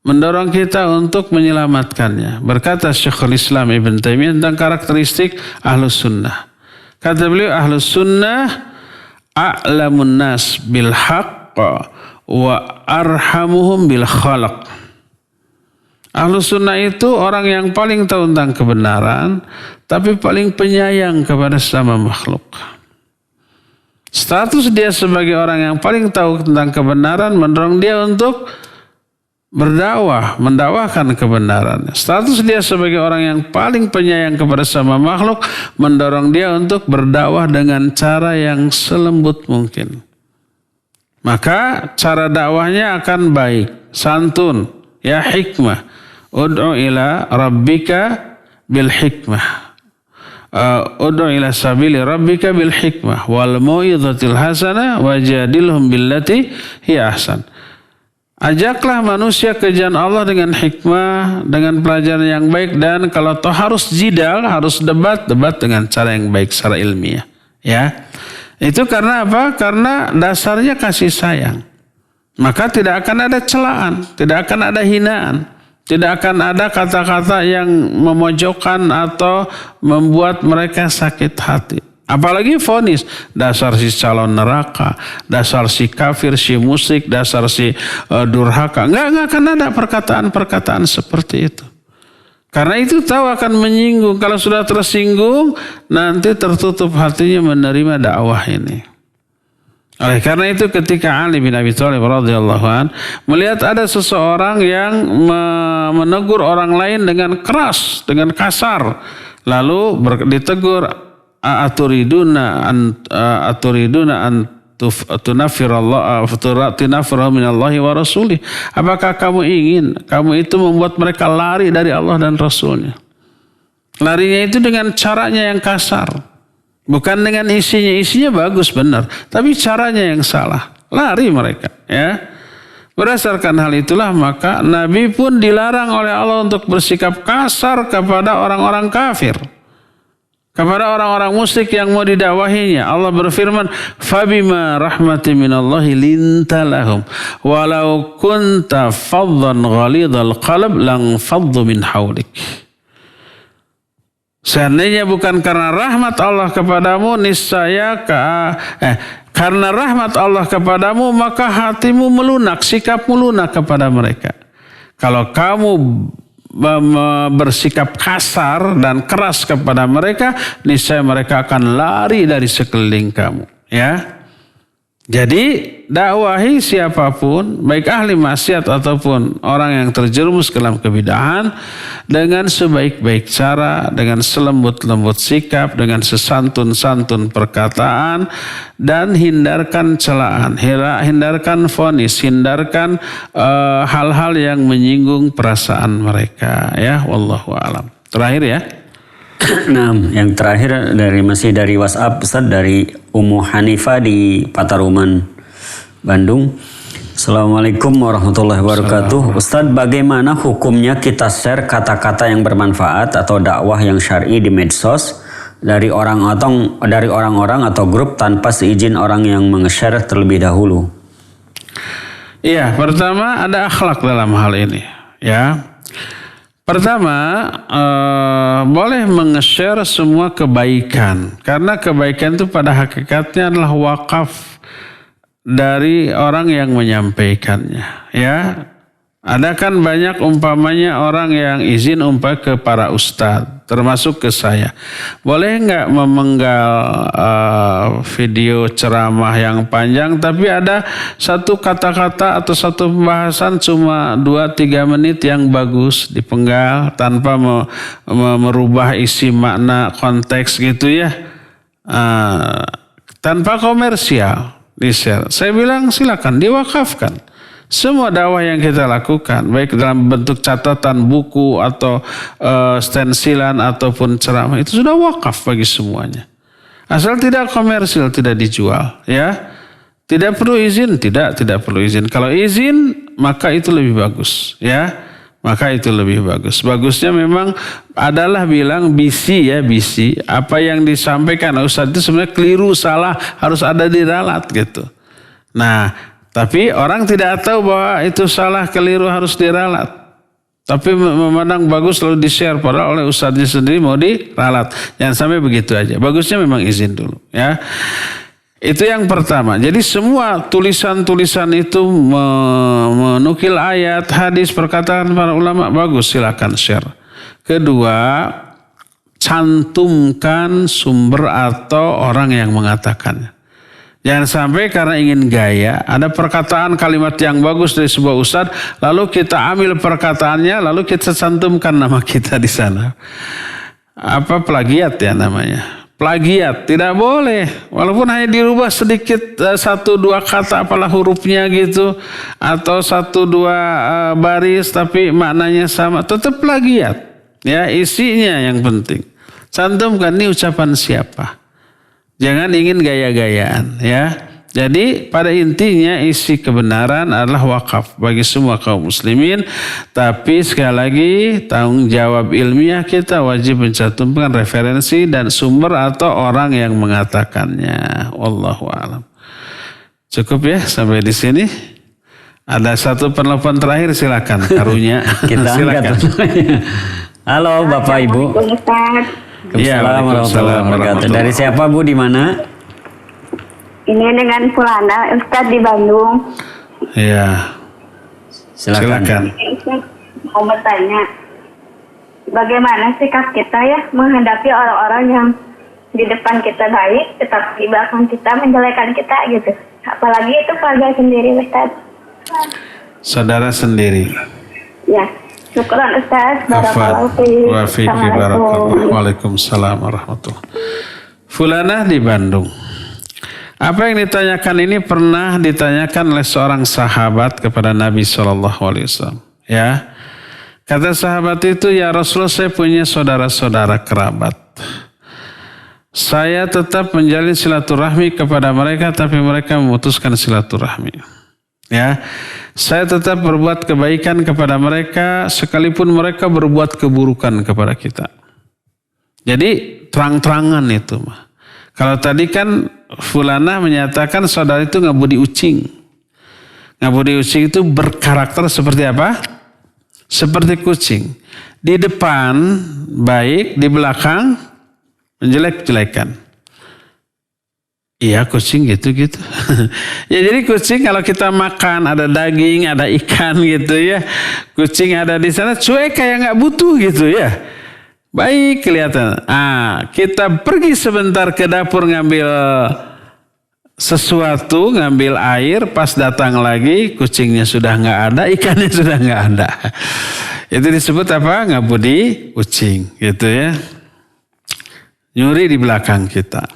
mendorong kita untuk menyelamatkannya. Berkata Syekhul Islam Ibn Taimiyah tentang karakteristik Ahlus Sunnah. Kata beliau, Ahlus Sunnah a'lamun nas bil haqq wa arhamuhum bil khalaq. Ahlus Sunnah itu orang yang paling tahu tentang kebenaran, tapi paling penyayang kepada sesama makhluk. Status dia sebagai orang yang paling tahu tentang kebenaran mendorong dia untuk berdakwah, mendakwahkan kebenaran. Status dia sebagai orang yang paling penyayang kepada sama makhluk mendorong dia untuk berdakwah dengan cara yang selembut mungkin. Maka cara dakwahnya akan baik, santun, ya hikmah. Ud'u ila rabbika bil hikmah. Ud'u ila sabili rabbika bil hikmah wal mau'izatil hasanah wajadilhum billati hiya ahsan. Ajaklah manusia ke jalan Allah dengan hikmah, dengan pelajaran yang baik, dan kalau toh harus jidal, harus debat dengan cara yang baik secara ilmiah. Ya, itu karena apa? Karena dasarnya kasih sayang. Maka tidak akan ada celaan, tidak akan ada hinaan. Tidak akan ada kata-kata yang memojokkan atau membuat mereka sakit hati. Apalagi vonis, dasar si calon neraka, dasar si kafir, si musyrik, dasar si durhaka. Enggak akan ada perkataan-perkataan seperti itu. Karena itu tahu akan menyinggung. Kalau sudah tersinggung, nanti tertutup hatinya menerima dakwah ini. Oleh karena itu ketika Ali bin Abi Thalib radhiyallahu an melihat ada seseorang yang menegur orang lain dengan keras, dengan kasar, lalu ditegur, aturiduna an tunafirallahi minallahi wa rasulih. Apakah kamu ingin kamu itu membuat mereka lari dari Allah dan Rasulnya? Larinya itu dengan caranya yang kasar. Bukan dengan isinya bagus benar, tapi caranya yang salah. Lari mereka, ya. Berdasarkan hal itulah maka Nabi pun dilarang oleh Allah untuk bersikap kasar kepada orang-orang kafir. Kepada orang-orang musyrik yang mau didakwahinya. Allah berfirman, "Fabima rahmatin minallahi linta lahum, walau kunta faddan ghalidhal qalb lang faddu min hawlik." Seandainya bukan karena rahmat Allah kepadamu, niscaya karena rahmat Allah kepadamu, maka hatimu melunak, sikapmu lunak kepada mereka. Kalau kamu bersikap kasar dan keras kepada mereka, niscaya mereka akan lari dari sekeliling kamu. Ya. Jadi dakwahi siapapun, baik ahli maksiat ataupun orang yang terjerumus ke dalam kebidahan, dengan sebaik-baik cara, dengan selembut-lembut sikap, dengan sesantun-santun perkataan, dan hindarkan celaan, hindarkan vonis, hindarkan hal-hal yang menyinggung perasaan mereka. Ya, wallahu a'lam. Terakhir ya. Nah, yang terakhir masih dari WhatsApp Ustaz, dari Ummu Hanifah di Pataruman, Bandung. Assalamualaikum warahmatullahi wabarakatuh. Ustaz, bagaimana hukumnya kita share kata-kata yang bermanfaat atau dakwah yang syar'i di medsos dari orang-orang atau grup tanpa seizin orang yang menge-share terlebih dahulu? Iya, pertama ada akhlak dalam hal ini, ya. Pertama, boleh menge-share semua kebaikan. Karena kebaikan itu pada hakikatnya adalah wakaf dari orang yang menyampaikannya. Ya, ada kan banyak umpamanya orang yang izin ke para ustadz, termasuk ke saya. Boleh nggak memenggal video ceramah yang panjang, tapi ada satu kata-kata atau satu pembahasan cuma 2-3 menit yang bagus dipenggal tanpa merubah isi makna konteks gitu ya, tanpa komersial di-share. Saya bilang silakan diwakafkan. Semua dakwah yang kita lakukan, baik dalam bentuk catatan buku atau stensilan ataupun ceramah, itu sudah wakaf bagi semuanya. Asal tidak komersil, tidak dijual, ya. Tidak perlu izin, tidak perlu izin. Kalau izin, maka itu lebih bagus, ya. Maka itu lebih bagus. Bagusnya memang adalah bilang bisi. Apa yang disampaikan Ustaz itu sebenarnya keliru, salah, harus ada diralat gitu. Nah, tapi orang tidak tahu bahwa itu salah, keliru, harus diralat. Tapi memandang bagus lalu di-share, padahal oleh ustadznya sendiri mau diralat. Jangan sampai begitu aja. Bagusnya memang izin dulu, ya. Itu yang pertama. Jadi semua tulisan-tulisan itu menukil ayat, hadis, perkataan para ulama, bagus, silakan share. Kedua, cantumkan sumber atau orang yang mengatakannya. Jangan sampai karena ingin gaya, ada perkataan kalimat yang bagus dari sebuah ustadz, lalu kita ambil perkataannya, lalu kita cantumkan nama kita di sana. Apa plagiat ya namanya? Plagiat, tidak boleh. Walaupun hanya dirubah sedikit 1-2 kata apalah hurufnya gitu, atau 1-2 baris tapi maknanya sama, tetap plagiat. Ya, isinya yang penting. Cantumkan ini ucapan siapa. Jangan ingin gaya-gayaan ya. Jadi pada intinya isi kebenaran adalah wakaf bagi semua kaum muslimin. Tapi sekali lagi tanggung jawab ilmiah kita wajib mencantumkan referensi dan sumber atau orang yang mengatakannya. Wallahu a'lam. Cukup ya sampai di sini. Ada satu penelpon terakhir, silakan karunya. Kita silakan. Halo Bapak Ibu. Waalaikumsalam warahmatullahi. Dari siapa Bu, di mana? Ini dengan Fulana, Ustadz di Bandung. Iya. Silakan. Ustadz mau bertanya, bagaimana sikap kita ya menghadapi orang-orang yang di depan kita baik, tetapi di belakang kita menjelekan kita gitu. Apalagi itu keluarga sendiri, Ustadz. Saudara sendiri. Ya. Syukuran Ustaz. Barakallahu fiik. Waalaikumsalam warahmatullahi. Fulana di Bandung. Apa yang ditanyakan ini pernah ditanyakan oleh seorang sahabat kepada Nabi SAW. Ya, kata sahabat itu, ya Rasulullah, saya punya saudara-saudara kerabat. Saya tetap menjalin silaturahmi kepada mereka, tapi mereka memutuskan silaturahmi. Ya, saya tetap berbuat kebaikan kepada mereka sekalipun mereka berbuat keburukan kepada kita. Jadi terang-terangan itu mah. Kalau tadi kan Fulana menyatakan saudara itu nggak budi ucing. Nggak budi ucing itu berkarakter seperti apa? Seperti kucing. Di depan baik, di belakang menjelek-jelekan. Iya, kucing gitu-gitu. Ya, jadi kucing kalau kita makan ada daging, ada ikan gitu ya. Kucing ada di sana cuek kayak nggak butuh gitu ya. Baik kelihatan. Kita pergi sebentar ke dapur ngambil sesuatu, ngambil air, pas datang lagi kucingnya sudah nggak ada, ikannya sudah nggak ada. Itu disebut apa? Nggak budi kucing gitu ya. Nyuri di belakang kita.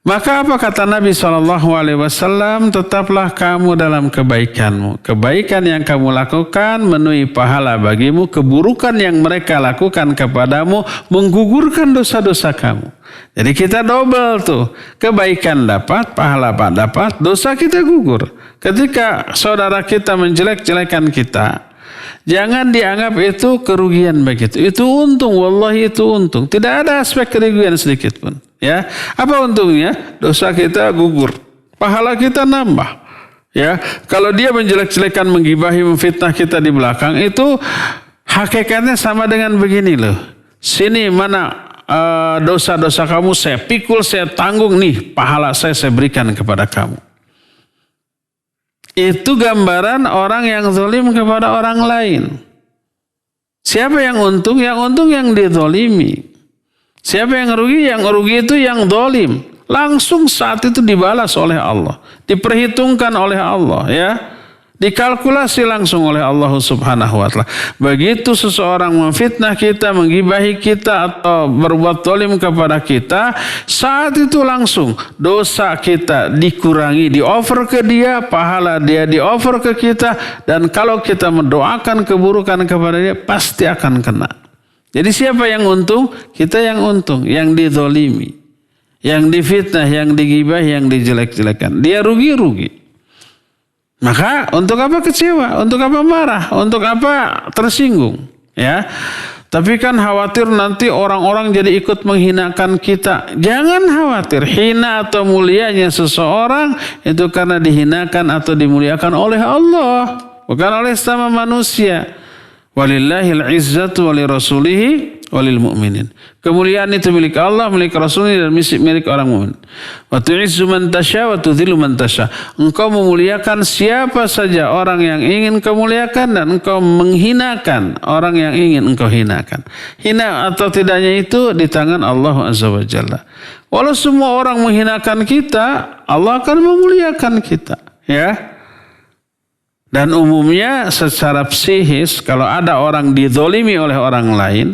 Maka apa kata Nabi SAW? Tetaplah kamu dalam kebaikanmu. Kebaikan yang kamu lakukan menuai pahala bagimu. Keburukan yang mereka lakukan kepadamu menggugurkan dosa-dosa kamu. Jadi kita double tuh. Kebaikan dapat, pahala dapat, dosa kita gugur. Ketika saudara kita menjelek-jelekan kita, jangan dianggap itu kerugian begitu. Itu untung, wallahi itu untung. Tidak ada aspek kerugian sedikit pun. Ya, apa untungnya? Dosa kita gugur, pahala kita nambah. Ya, kalau dia menjelek-jelekan, menggibahi, memfitnah kita di belakang, itu hakikatnya sama dengan begini loh. Sini mana dosa-dosa kamu saya pikul, saya tanggung nih, pahala saya berikan kepada kamu. Itu gambaran orang yang zalim kepada orang lain. Siapa yang untung? Yang untung yang dizalimi. Siapa yang rugi? Yang rugi itu yang zalim. Langsung saat itu dibalas oleh Allah. Diperhitungkan oleh Allah ya. Dikalkulasi langsung oleh Allah Subhanahu wa ta'ala. Begitu seseorang memfitnah kita, menggibahi kita atau berbuat zalim kepada kita, saat itu langsung dosa kita dikurangi, di-offer ke dia, pahala dia di-offer ke kita, dan kalau kita mendoakan keburukan kepada dia pasti akan kena. Jadi siapa yang untung? Kita yang untung, yang dizalimi, yang difitnah, yang digibahi, yang dijelek-jelekan. Dia rugi-rugi. Maka untuk apa kecewa? Untuk apa marah? Untuk apa tersinggung? Ya. Tapi kan khawatir nanti orang-orang jadi ikut menghinakan kita. Jangan khawatir. Hina atau mulianya seseorang itu karena dihinakan atau dimuliakan oleh Allah, bukan oleh sama manusia. Walillahil izzatu walirasulihi walil mu'minin. Kemuliaan itu milik Allah, milik Rasulnya, dan milik orang mukmin. Wa tu'izzu man tasya wa tudhillu man tasya. Engkau memuliakan siapa saja orang yang ingin kau muliakan, dan engkau menghinakan orang yang ingin engkau hinakan. Hina atau tidaknya itu di tangan Allah Azza wa Jalla. Walau semua orang menghinakan kita, Allah akan memuliakan kita, ya. Dan umumnya secara psikis, kalau ada orang dizolimi oleh orang lain,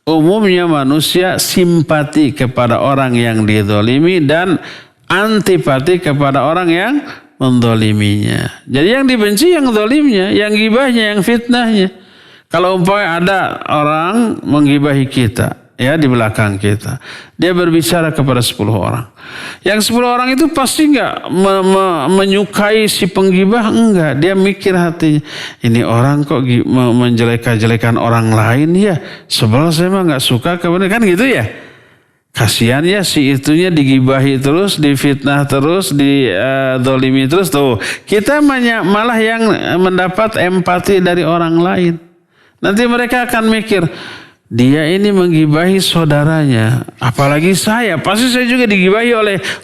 umumnya manusia simpati kepada orang yang dizolimi dan antipati kepada orang yang menzoliminya. Jadi yang dibenci yang zolimnya, yang gibahnya, yang fitnahnya. Kalau umpamanya ada orang menggibahi kita, ya, di belakang kita, dia berbicara kepada 10 orang. Yang 10 orang itu pasti enggak menyukai si penggibah, enggak. Dia mikir hatinya, ini orang kok menjelek-jelekan orang lain ya. Sebel, saya mah enggak suka kepada, kan gitu ya. Kasihan ya si itunya digibahi terus, difitnah terus, dizolimi terus tuh. Kita malah yang mendapat empati dari orang lain. Nanti mereka akan mikir, dia ini menggibahi saudaranya, apalagi saya, pasti saya juga digibahi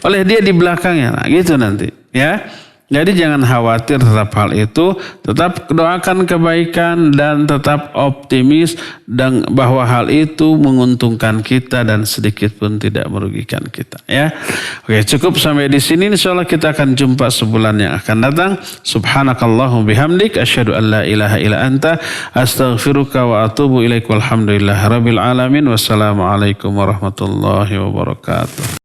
oleh dia di belakangnya. Nah, gitu nanti, ya. Jadi jangan khawatir terhadap hal itu, tetap doakan kebaikan dan tetap optimis dan bahwa hal itu menguntungkan kita dan sedikit pun tidak merugikan kita, ya. Oke, cukup sampai di sini. Insyaallah kita akan jumpa sebulan yang akan datang. Subhanakallahumma bihamdik asyhadu an la ilaha illa anta astaghfiruka wa atubu ilaik. Walhamdulillahirabbil alamin. Wassalamualaikum warahmatullahi wabarakatuh.